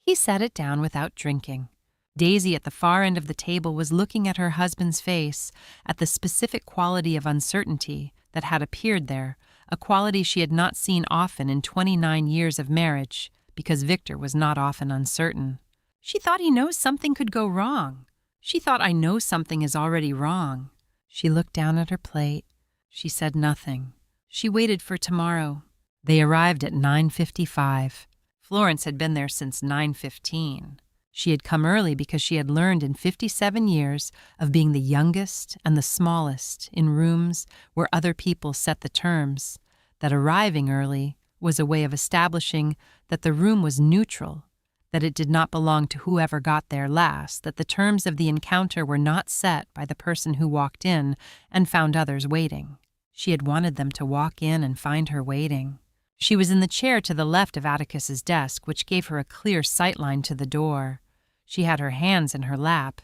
He set it down without drinking. Daisy at the far end of the table was looking at her husband's face, at the specific quality of uncertainty that had appeared there, a quality she had not seen often in 29 years of marriage, because Victor was not often uncertain. She thought he knows something could go wrong. She thought I know something is already wrong. She looked down at her plate. She said nothing. She waited for tomorrow. They arrived at 9:55. Florence had been there since 9:15. She had come early because she had learned in 57 years of being the youngest and the smallest in rooms where other people set the terms, that arriving early was a way of establishing that the room was neutral, that it did not belong to whoever got there last, that the terms of the encounter were not set by the person who walked in and found others waiting. She had wanted them to walk in and find her waiting. She was in the chair to the left of Atticus's desk, which gave her a clear sightline to the door. She had her hands in her lap.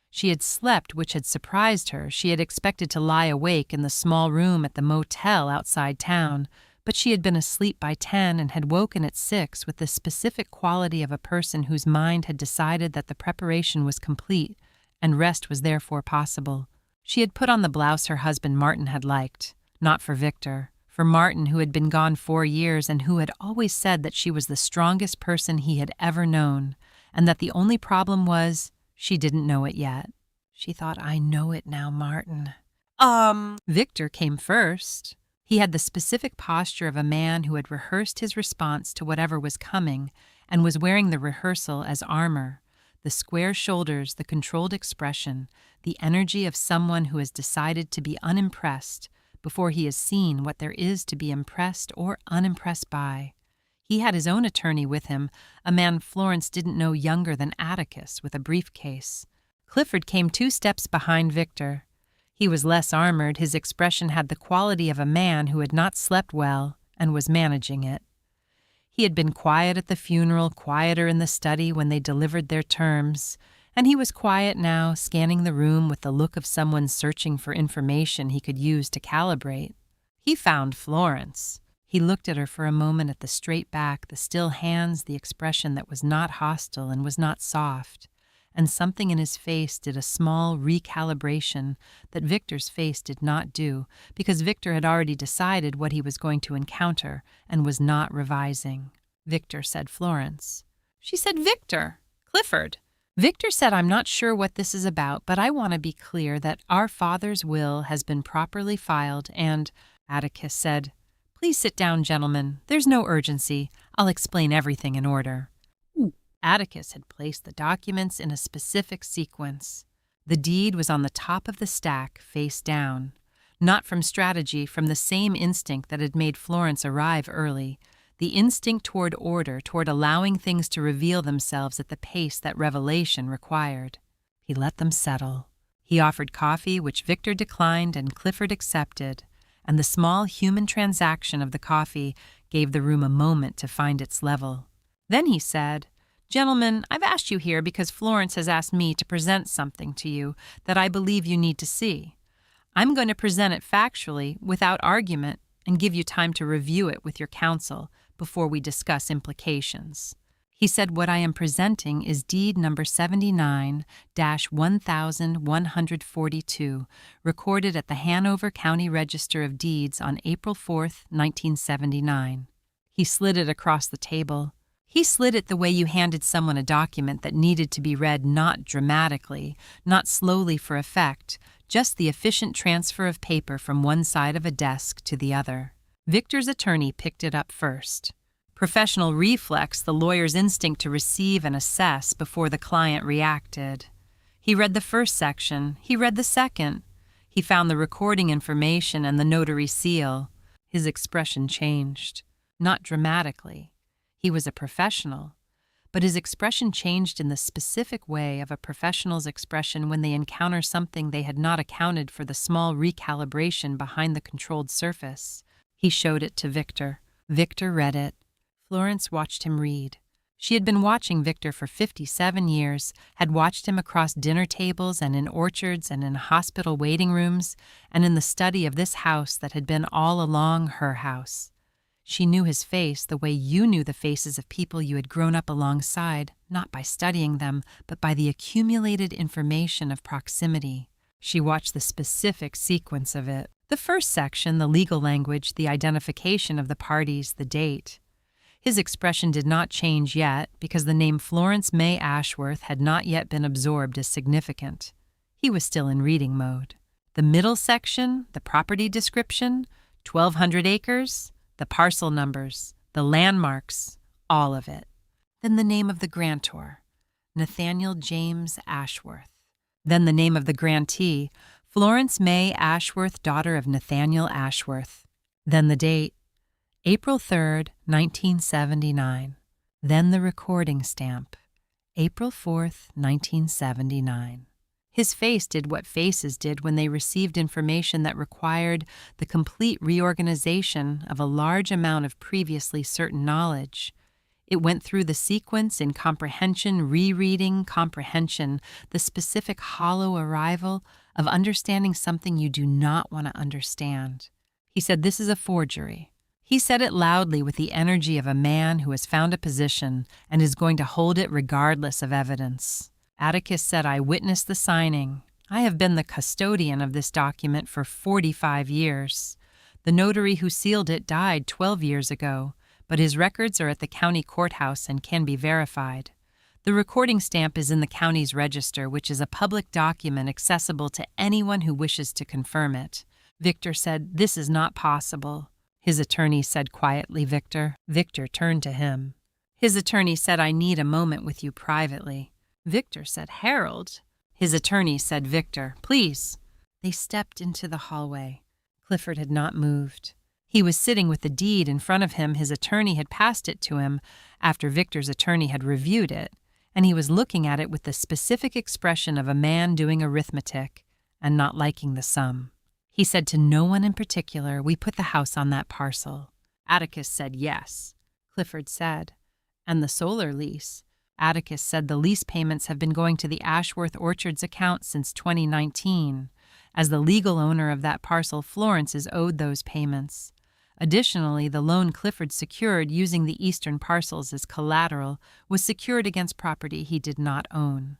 She had slept, which had surprised her. She had expected to lie awake in the small room at the motel outside town, but she had been asleep by 10 and had woken at 6 with the specific quality of a person whose mind had decided that the preparation was complete and rest was therefore possible. She had put on the blouse her husband Martin had liked, not for Victor, for Martin, who had been gone 4 years and who had always said that she was the strongest person he had ever known, and that the only problem was she didn't know it yet. She thought, "I know it now, Martin." Victor came first. He had the specific posture of a man who had rehearsed his response to whatever was coming and was wearing the rehearsal as armor, the square shoulders, the controlled expression, the energy of someone who has decided to be unimpressed before he has seen what there is to be impressed or unimpressed by. He had his own attorney with him, a man Florence didn't know younger than Atticus, with a briefcase. Clifford came 2 steps behind Victor. He was less armored. His expression had the quality of a man who had not slept well and was managing it. He had been quiet at the funeral, quieter in the study when they delivered their terms, and he was quiet now, scanning the room with the look of someone searching for information he could use to calibrate. He found Florence. He looked at her for a moment at the straight back, the still hands, the expression that was not hostile and was not soft, and something in his face did a small recalibration that Victor's face did not do, because Victor had already decided what he was going to encounter and was not revising. Victor said Florence. She said Victor. Clifford. Victor said, "I'm not sure what this is about, but I want to be clear that our father's will has been properly filed and," Atticus said, "Please sit down, gentlemen. There's no urgency. I'll explain everything in order." Atticus had placed the documents in a specific sequence. The deed was on the top of the stack, face down. Not from strategy, from the same instinct that had made Florence arrive early, the instinct toward order, toward allowing things to reveal themselves at the pace that revelation required. He let them settle. He offered coffee, which Victor declined and Clifford accepted, and the small human transaction of the coffee gave the room a moment to find its level. Then he said, "Gentlemen, I've asked you here because Florence has asked me to present something to you that I believe you need to see. I'm going to present it factually, without argument, and give you time to review it with your counsel before we discuss implications." He said, "What I am presenting is deed number 79-1142, recorded at the Hanover County Register of Deeds on April 4th, 1979. He slid it across the table. He slid it the way you handed someone a document that needed to be read not dramatically, not slowly for effect, just the efficient transfer of paper from one side of a desk to the other. Victor's attorney picked it up first. Professional reflex, the lawyer's instinct to receive and assess before the client reacted. He read the first section. He read the second. He found the recording information and the notary seal. His expression changed. Not dramatically. He was a professional. But his expression changed in the specific way of a professional's expression when they encounter something they had not accounted for, the small recalibration behind the controlled surface. He showed it to Victor. Victor read it. Florence watched him read. She had been watching Victor for 57 years, had watched him across dinner tables and in orchards and in hospital waiting rooms, and in the study of this house that had been all along her house. She knew his face the way you knew the faces of people you had grown up alongside, not by studying them, but by the accumulated information of proximity. She watched the specific sequence of it. The first section, the legal language, the identification of the parties, the date. His expression did not change yet because the name Florence May Ashworth had not yet been absorbed as significant. He was still in reading mode. The middle section, the property description, 1,200 acres, the parcel numbers, the landmarks, all of it. Then the name of the grantor, Nathaniel James Ashworth. Then the name of the grantee, Florence May Ashworth, daughter of Nathaniel Ashworth. Then the date, April 3rd, 1979. Then the recording stamp, April 4th, 1979. His face did what faces did when they received information that required the complete reorganization of a large amount of previously certain knowledge. It went through the sequence in comprehension, rereading, comprehension, the specific hollow arrival of understanding something you do not want to understand. He said, "This is a forgery." He said it loudly with the energy of a man who has found a position and is going to hold it regardless of evidence. Atticus said, "I witnessed the signing. I have been the custodian of this document for 45 years. The notary who sealed it died 12 years ago, but his records are at the county courthouse and can be verified. The recording stamp is in the county's register, which is a public document accessible to anyone who wishes to confirm it." Victor said, "This is not possible." His attorney said quietly, "Victor." Victor turned to him. His attorney said, "I need a moment with you privately." Victor said, "Harold." His attorney said, "Victor, please." They stepped into the hallway. Clifford had not moved. He was sitting with the deed in front of him. His attorney had passed it to him after Victor's attorney had reviewed it, and he was looking at it with the specific expression of a man doing arithmetic and not liking the sum. He said to no one in particular, "We put the house on that parcel." Atticus said, "Yes." Clifford said, "And the solar lease?" Atticus said, "The lease payments have been going to the Ashworth Orchards account since 2019. As the legal owner of that parcel, Florence is owed those payments. Additionally, the loan Clifford secured using the eastern parcels as collateral was secured against property he did not own.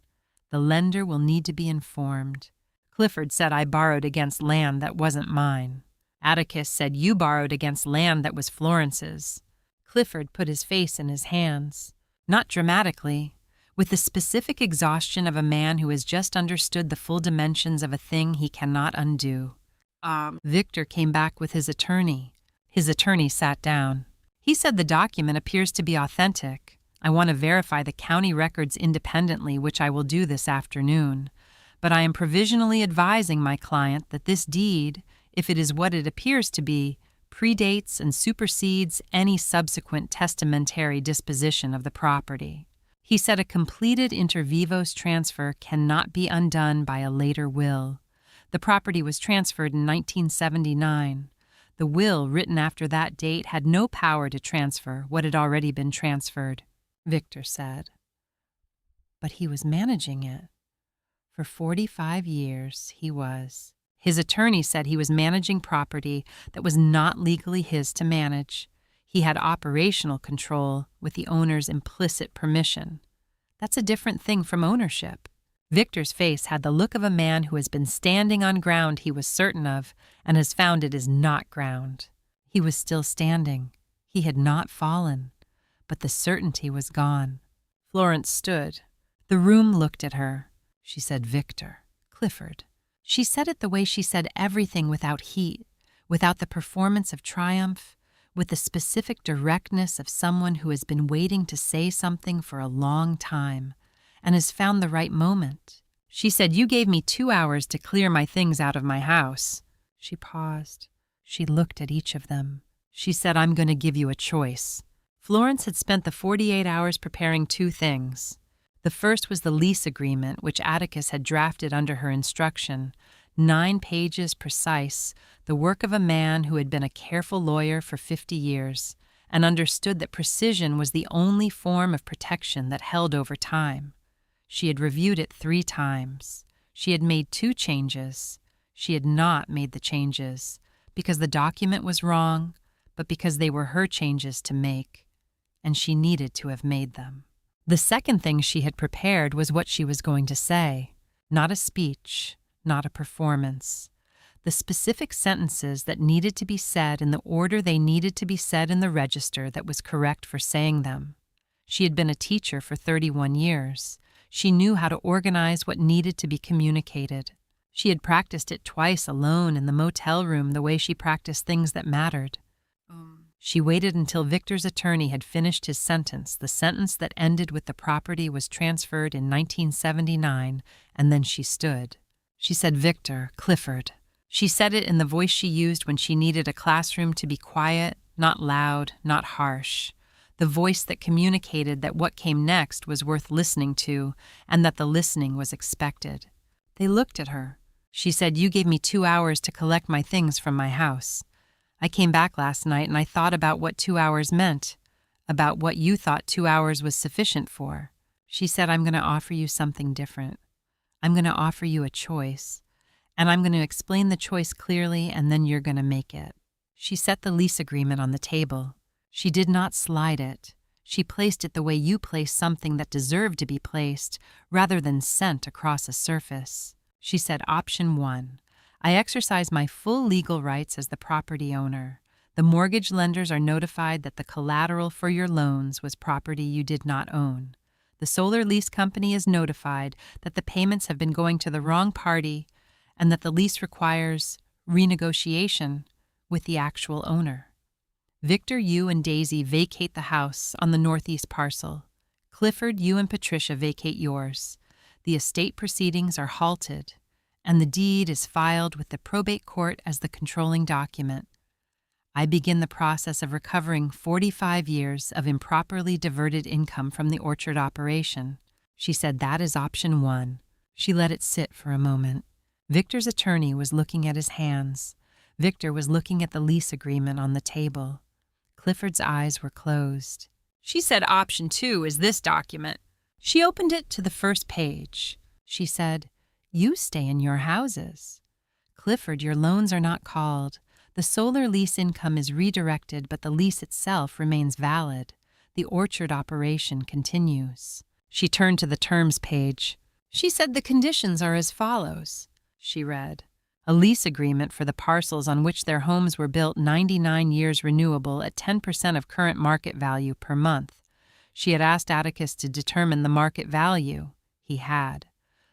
The lender will need to be informed." Clifford said, "I borrowed against land that wasn't mine." Atticus said, "You borrowed against land that was Florence's." Clifford put his face in his hands. Not dramatically, with the specific exhaustion of a man who has just understood the full dimensions of a thing he cannot undo. Victor came back with his attorney. His attorney sat down. He said, "The document appears to be authentic." I want to verify the county records independently, which I will do this afternoon. But I am provisionally advising my client that this deed, if it is what it appears to be, predates and supersedes any subsequent testamentary disposition of the property. He said a completed inter vivos transfer cannot be undone by a later will. The property was transferred in 1979. The will written after that date had no power to transfer what had already been transferred, Victor said. But he was managing it. For 45 years, he was. His attorney said he was managing property that was not legally his to manage. He had operational control with the owner's implicit permission. That's a different thing from ownership. Victor's face had the look of a man who has been standing on ground he was certain of and has found it is not ground. He was still standing. He had not fallen. But the certainty was gone. Florence stood. The room looked at her. She said, "Victor, Clifford." She said it the way she said everything, without heat, without the performance of triumph, with the specific directness of someone who has been waiting to say something for a long time and has found the right moment. She said, "You gave me 2 hours to clear my things out of my house." She paused. She looked at each of them. She said, "I'm going to give you a choice." Florence had spent the 48 hours preparing 2 things. The first was the lease agreement, which Atticus had drafted under her instruction, 9 pages precise, the work of a man who had been a careful lawyer for 50 years and understood that precision was the only form of protection that held over time. She had reviewed it 3 times. She had made 2 changes. She had not made the changes because the document was wrong, but because they were her changes to make, and she needed to have made them. The second thing she had prepared was what she was going to say, not a speech, not a performance. The specific sentences that needed to be said in the order they needed to be said in the register that was correct for saying them. She had been a teacher for 31 years. She knew how to organize what needed to be communicated. She had practiced it twice alone in the motel room the way she practiced things that mattered. She waited until Victor's attorney had finished his sentence, the sentence that ended with the property was transferred in 1979, and then she stood. She said, "Victor, Clifford." She said it in the voice she used when she needed a classroom to be quiet, not loud, not harsh. The voice that communicated that what came next was worth listening to and that the listening was expected. They looked at her. She said, "You gave me 2 hours to collect my things from my house. I came back last night and I thought about what 2 hours meant, about what you thought 2 hours was sufficient for." She said, "I'm going to offer you something different. I'm going to offer you a choice, and I'm going to explain the choice clearly, and then you're going to make it." She set the lease agreement on the table. She did not slide it. She placed it the way you place something that deserved to be placed, rather than sent across a surface. She said, "Option 1. I exercise my full legal rights as the property owner. The mortgage lenders are notified that the collateral for your loans was property you did not own. The solar lease company is notified that the payments have been going to the wrong party and that the lease requires renegotiation with the actual owner. Victor, you and Daisy vacate the house on the northeast parcel. Clifford, you and Patricia vacate yours. The estate proceedings are halted, and the deed is filed with the probate court as the controlling document. I begin the process of recovering 45 years of improperly diverted income from the orchard operation." She said, "That is option 1. She let it sit for a moment. Victor's attorney was looking at his hands. Victor was looking at the lease agreement on the table. Clifford's eyes were closed. She said, "Option 2 is this document." She opened it to the first page. She said, "You stay in your houses. Clifford, your loans are not called. The solar lease income is redirected, but the lease itself remains valid. The orchard operation continues." She turned to the terms page. She said, "The conditions are as follows." She read, "A lease agreement for the parcels on which their homes were built, 99 years renewable at 10% of current market value per month." She had asked Atticus to determine the market value. He had.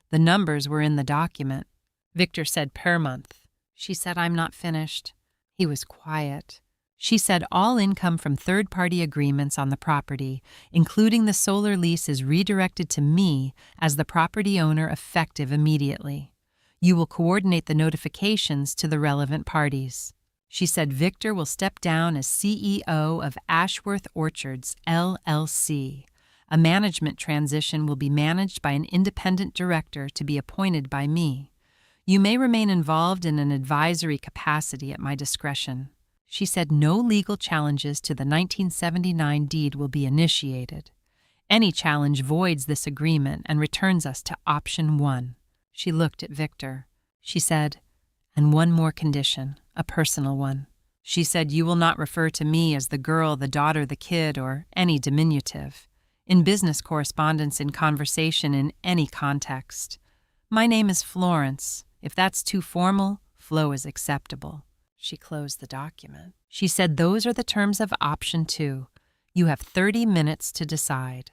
The numbers were in the document. Victor said, "Per month." She said, "I'm not finished." He was quiet. She said all income from third-party agreements on the property, including the solar lease, is redirected to me as the property owner effective immediately. You will coordinate the notifications to the relevant parties. She said Victor will step down as CEO of Ashworth Orchards, LLC. A management transition will be managed by an independent director to be appointed by me. You may remain involved in an advisory capacity at my discretion. She said no legal challenges to the 1979 deed will be initiated. Any challenge voids this agreement and returns us to option 1. She looked at Victor. She said, and one more condition, a personal one. She said you will not refer to me as the girl, the daughter, the kid, or any diminutive. In business correspondence, in conversation, in any context. My name is Florence. If that's too formal, Flo is acceptable. She closed the document. She said those are the terms of option 2. You have 30 minutes to decide.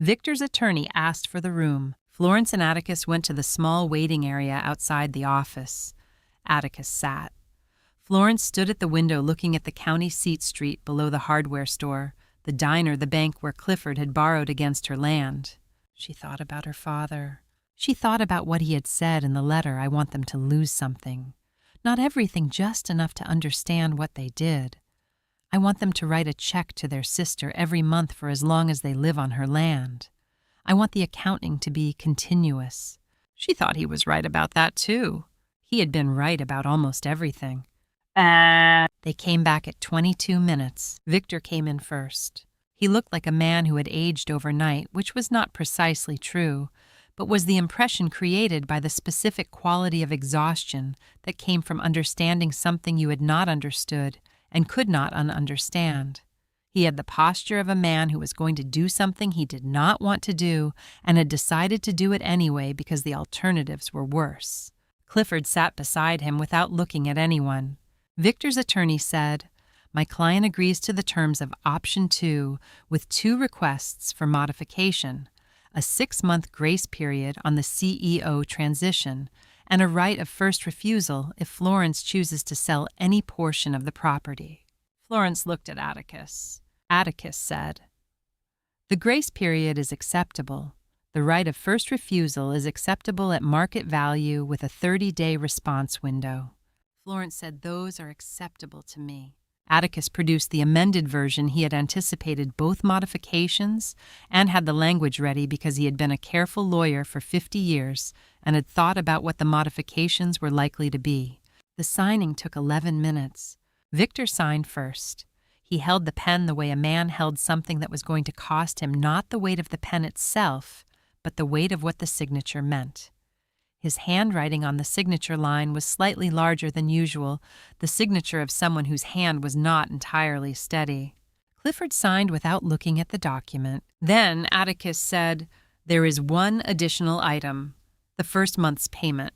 Victor's attorney asked for the room. Florence and Atticus went to the small waiting area outside the office. Atticus sat. Florence stood at the window looking at the county seat street below the hardware store, the diner, the bank where Clifford had borrowed against her land. She thought about her father. She thought about what he had said in the letter, I want them to lose something. Not everything, just enough to understand what they did. I want them to write a check to their sister every month for as long as they live on her land. I want the accounting to be continuous. She thought he was right about that, too. He had been right about almost everything. They came back at 22 minutes. Victor came in first. He looked like a man who had aged overnight, which was not precisely true, but was the impression created by the specific quality of exhaustion that came from understanding something you had not understood and could not understand. He had the posture of a man who was going to do something he did not want to do and had decided to do it anyway because the alternatives were worse. Clifford sat beside him without looking at anyone. Victor's attorney said, my client agrees to the terms of option 2 with 2 requests for modification, a 6-month grace period on the CEO transition, and a right of first refusal if Florence chooses to sell any portion of the property. Florence looked at Atticus. Atticus said, the grace period is acceptable. The right of first refusal is acceptable at market value with a 30-day response window. Florence said those are acceptable to me. Atticus produced the amended version. He had anticipated both modifications and had the language ready because he had been a careful lawyer for 50 years and had thought about what the modifications were likely to be. The signing took 11 minutes. Victor signed first. He held the pen the way a man held something that was going to cost him not the weight of the pen itself, but the weight of what the signature meant. His handwriting on the signature line was slightly larger than usual, the signature of someone whose hand was not entirely steady. Clifford signed without looking at the document. Then Atticus said, there is one additional item, the first month's payment.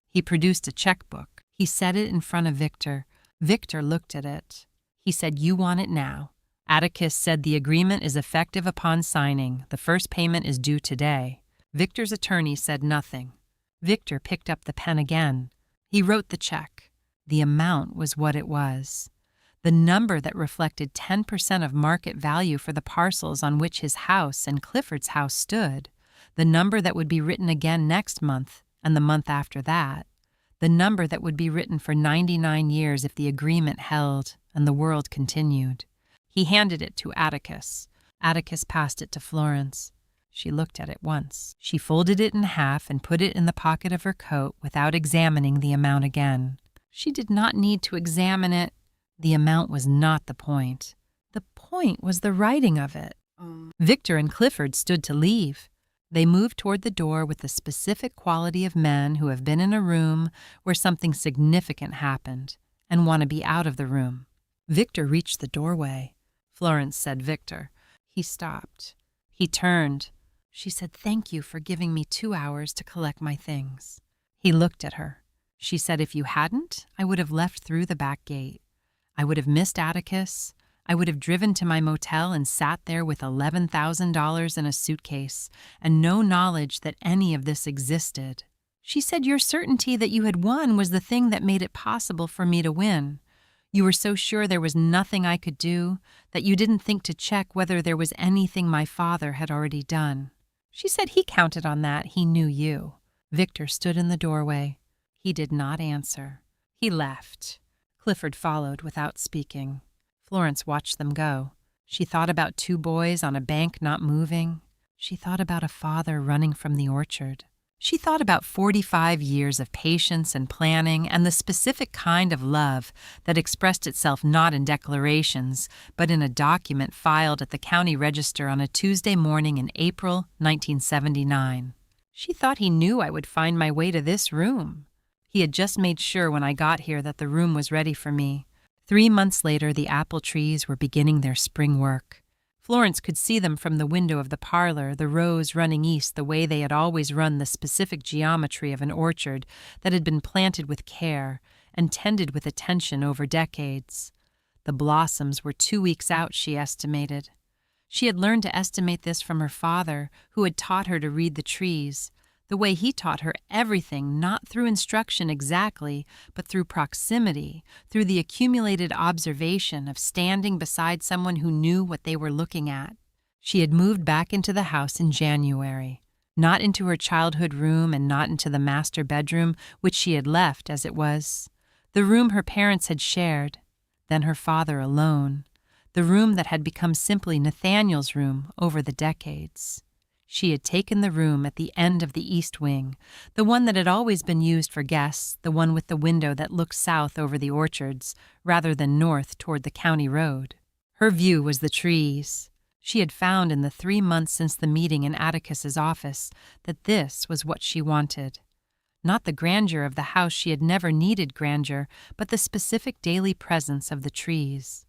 He produced a checkbook. He set it in front of Victor. Victor looked at it. He said, you want it now. Atticus said the agreement is effective upon signing. The first payment is due today. Victor's attorney said nothing. Victor picked up the pen again. He wrote the check. The amount was what it was. The number that reflected 10% of market value for the parcels on which his house and Clifford's house stood. The number that would be written again next month and the month after that. The number that would be written for 99 years if the agreement held and the world continued. He handed it to Atticus. Atticus passed it to Florence. She looked at it once. She folded it in half and put it in the pocket of her coat without examining the amount again. She did not need to examine it. The amount was not the point. The point was the writing of it. Victor and Clifford stood to leave. They moved toward the door with the specific quality of men who have been in a room where something significant happened and want to be out of the room. Victor reached the doorway. Florence said, Victor. He stopped. He turned. She said, thank you for giving me 2 hours to collect my things. He looked at her. She said, if you hadn't, I would have left through the back gate. I would have missed Atticus. I would have driven to my motel and sat there with $11,000 in a suitcase and no knowledge that any of this existed. She said, your certainty that you had won was the thing that made it possible for me to win. You were so sure there was nothing I could do that you didn't think to check whether there was anything my father had already done." She said he counted on that. He knew you. Victor stood in the doorway. He did not answer. He left. Clifford followed without speaking. Florence watched them go. She thought about 2 boys on a bank not moving. She thought about a father running from the orchard. She thought about 45 years of patience and planning and the specific kind of love that expressed itself not in declarations, but in a document filed at the county register on a Tuesday morning in April 1979. She thought he knew I would find my way to this room. He had just made sure when I got here that the room was ready for me. 3 months later, the apple trees were beginning their spring work. Florence could see them from the window of the parlor, the rows running east the way they had always run, the specific geometry of an orchard that had been planted with care and tended with attention over decades. The blossoms were 2 weeks out, she estimated. She had learned to estimate this from her father, who had taught her to read the trees, the way he taught her everything, not through instruction exactly, but through proximity, through the accumulated observation of standing beside someone who knew what they were looking at. She had moved back into the house in January, not into her childhood room and not into the master bedroom, which she had left as it was, the room her parents had shared, then her father alone, the room that had become simply Nathaniel's room over the decades. She had taken the room at the end of the east wing, the one that had always been used for guests, the one with the window that looked south over the orchards, rather than north toward the county road. Her view was the trees. She had found in the 3 months since the meeting in Atticus's office that this was what she wanted. Not the grandeur of the house, she had never needed grandeur, but the specific daily presence of the trees.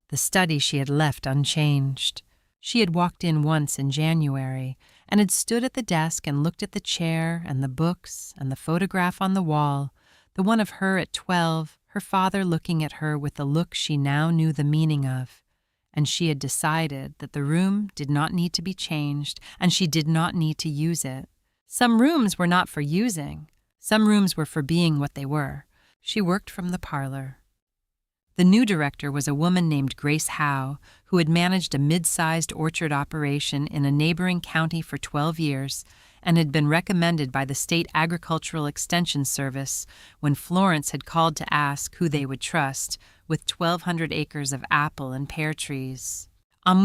The study she had left unchanged. She had walked in once in January and had stood at the desk and looked at the chair and the books and the photograph on the wall, the one of her at 12, her father looking at her with the look she now knew the meaning of. And she had decided that the room did not need to be changed and she did not need to use it. Some rooms were not for using. Some rooms were for being what they were. She worked from the parlor. The new director was a woman named Grace Howe, who had managed a mid-sized orchard operation in a neighboring county for 12 years and had been recommended by the State Agricultural Extension Service when Florence had called to ask who they would trust with 1,200 acres of apple and pear trees.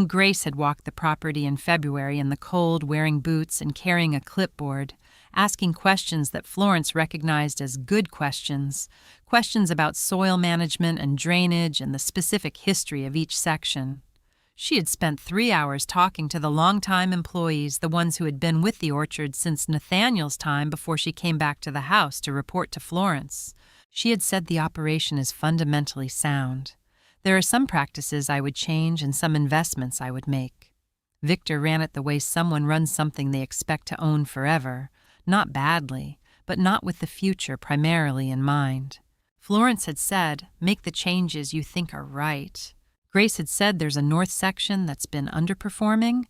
Grace had walked the property in February in the cold, wearing boots and carrying a clipboard, asking questions that Florence recognized as good questions, questions about soil management and drainage and the specific history of each section. She had spent 3 hours talking to the longtime employees, the ones who had been with the orchard since Nathaniel's time before she came back to the house to report to Florence. She had said the operation is fundamentally sound. There are some practices I would change and some investments I would make. Victor ran it the way someone runs something they expect to own forever. Not badly, but not with the future primarily in mind. Florence had said, make the changes you think are right. Grace had said there's a north section that's been underperforming.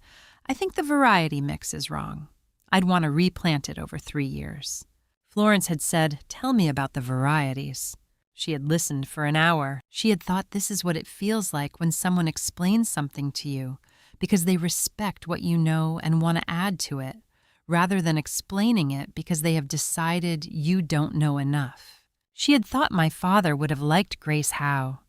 I think the variety mix is wrong. I'd want to replant it over 3 years. Florence had said, tell me about the varieties. She had listened for an hour. She had thought this is what it feels like when someone explains something to you, because they respect what you know and want to add to it, rather than explaining it because they have decided you don't know enough. She had thought my father would have liked Grace Howe.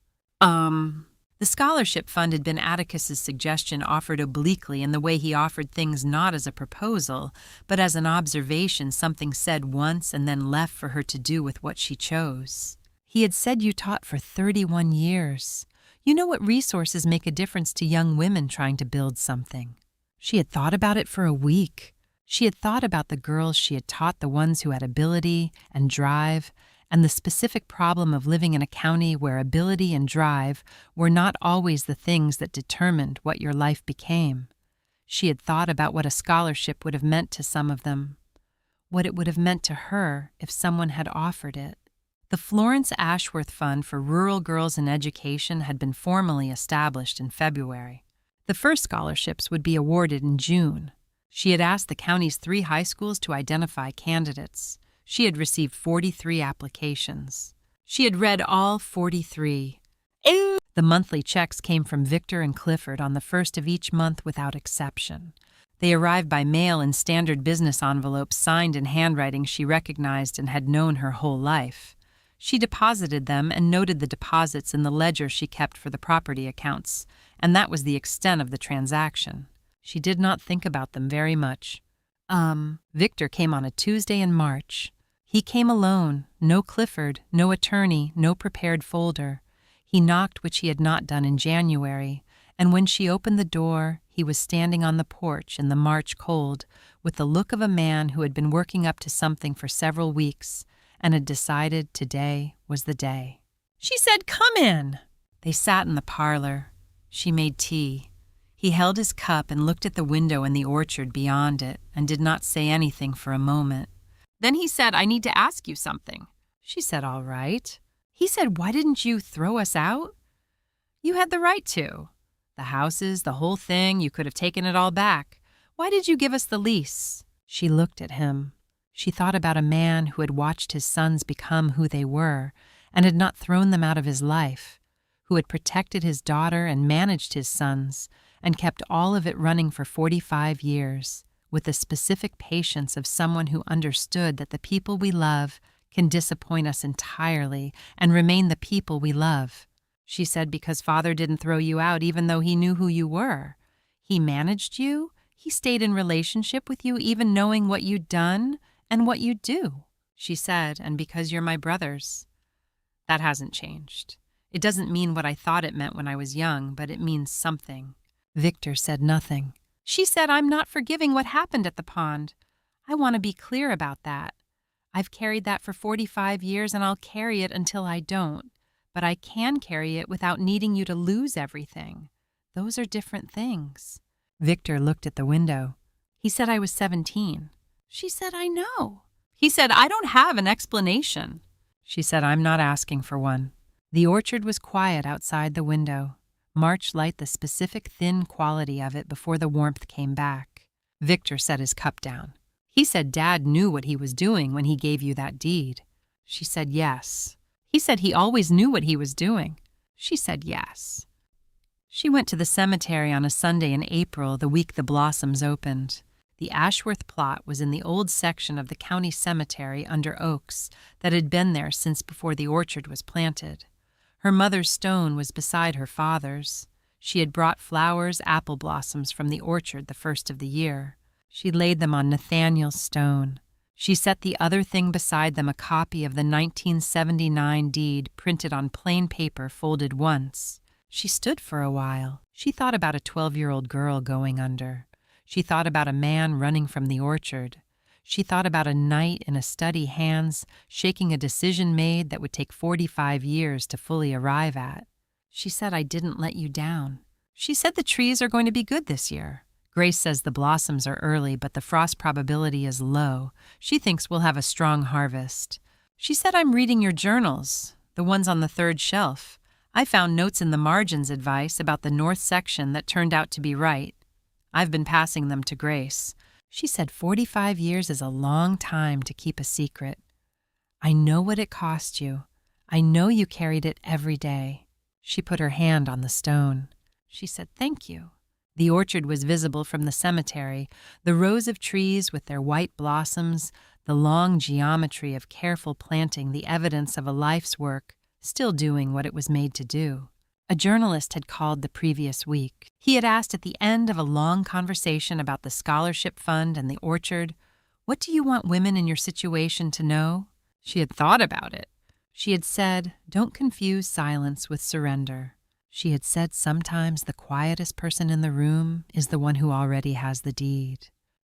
The scholarship fund had been Atticus's suggestion offered obliquely in the way he offered things not as a proposal, but as an observation, something said once and then left for her to do with what she chose. He had said you taught for 31 years. You know what resources make a difference to young women trying to build something. She had thought about it for a week. She had thought about the girls she had taught, the ones who had ability and drive, and the specific problem of living in a county where ability and drive were not always the things that determined what your life became. She had thought about what a scholarship would have meant to some of them, what it would have meant to her if someone had offered it. The Florence Ashworth Fund for Rural Girls in Education had been formally established in February. The first scholarships would be awarded in June. She had asked the county's 3 high schools to identify candidates. She had received 43 applications. She had read all 43. The monthly checks came from Victor and Clifford on the first of each month without exception. They arrived by mail in standard business envelopes signed in handwriting she recognized and had known her whole life. She deposited them and noted the deposits in the ledger she kept for the property accounts, and that was the extent of the transaction. She did not think about them very much. Victor came on a Tuesday in March. He came alone, no Clifford, no attorney, no prepared folder. He knocked, which he had not done in January, and when she opened the door, he was standing on the porch in the March cold, with the look of a man who had been working up to something for several weeks and had decided today was the day. She said, "Come in." They sat in the parlor. She made tea. He held his cup and looked at the window and the orchard beyond it and did not say anything for a moment. Then he said, "I need to ask you something." She said, "All right." He said, "Why didn't you throw us out?" "You had the right to. The houses, the whole thing, you could have taken it all back. Why did you give us the lease?" She looked at him. She thought about a man who had watched his sons become who they were and had not thrown them out of his life, who had protected his daughter and managed his sons and kept all of it running for 45 years, with the specific patience of someone who understood that the people we love can disappoint us entirely and remain the people we love. She said, "Because Father didn't throw you out even though he knew who you were. He managed you. He stayed in relationship with you even knowing what you'd done and what you'd do." She said, "And because you're my brothers." That hasn't changed. It doesn't mean what I thought it meant when I was young, but it means something. Victor said nothing. She said, "I'm not forgiving what happened at the pond. I want to be clear about that. I've carried that for 45 years and I'll carry it until I don't. But I can carry it without needing you to lose everything. Those are different things." Victor looked at the window. He said, "I was 17. She said, "I know." He said, "I don't have an explanation." She said, "I'm not asking for one." The orchard was quiet outside the window. March light the specific thin quality of it before the warmth came back. Victor set his cup down. He said Dad knew what he was doing when he gave you that deed. She said yes. He said he always knew what he was doing. She said yes. She went to the cemetery on a Sunday in April, the week the blossoms opened. The Ashworth plot was in the old section of the county cemetery under oaks that had been there since before the orchard was planted. Her mother's stone was beside her father's. She had brought flowers, apple blossoms from the orchard the first of the year. She laid them on Nathaniel's stone. She set the other thing beside them, a copy of the 1979 deed printed on plain paper folded once. She stood for a while. She thought about a 12-year-old girl going under. She thought about a man running from the orchard. She thought about a night in a study hands shaking a decision made that would take 45 years to fully arrive at. She said, "I didn't let you down." She said the trees are going to be good this year. Grace says the blossoms are early, but the frost probability is low. She thinks we'll have a strong harvest. She said, "I'm reading your journals, the ones on the third shelf. I found notes in the margins advice about the north section that turned out to be right. I've been passing them to Grace." She said 45 years is a long time to keep a secret. "I know what it cost you. I know you carried it every day." She put her hand on the stone. She said, "Thank you." The orchard was visible from the cemetery, the rows of trees with their white blossoms, the long geometry of careful planting, the evidence of a life's work, still doing what it was made to do. A journalist had called the previous week. He had asked at the end of a long conversation about the scholarship fund and the orchard, "What do you want women in your situation to know?" She had thought about it. She had said, "Don't confuse silence with surrender." She had said sometimes the quietest person in the room is the one who already has the deed.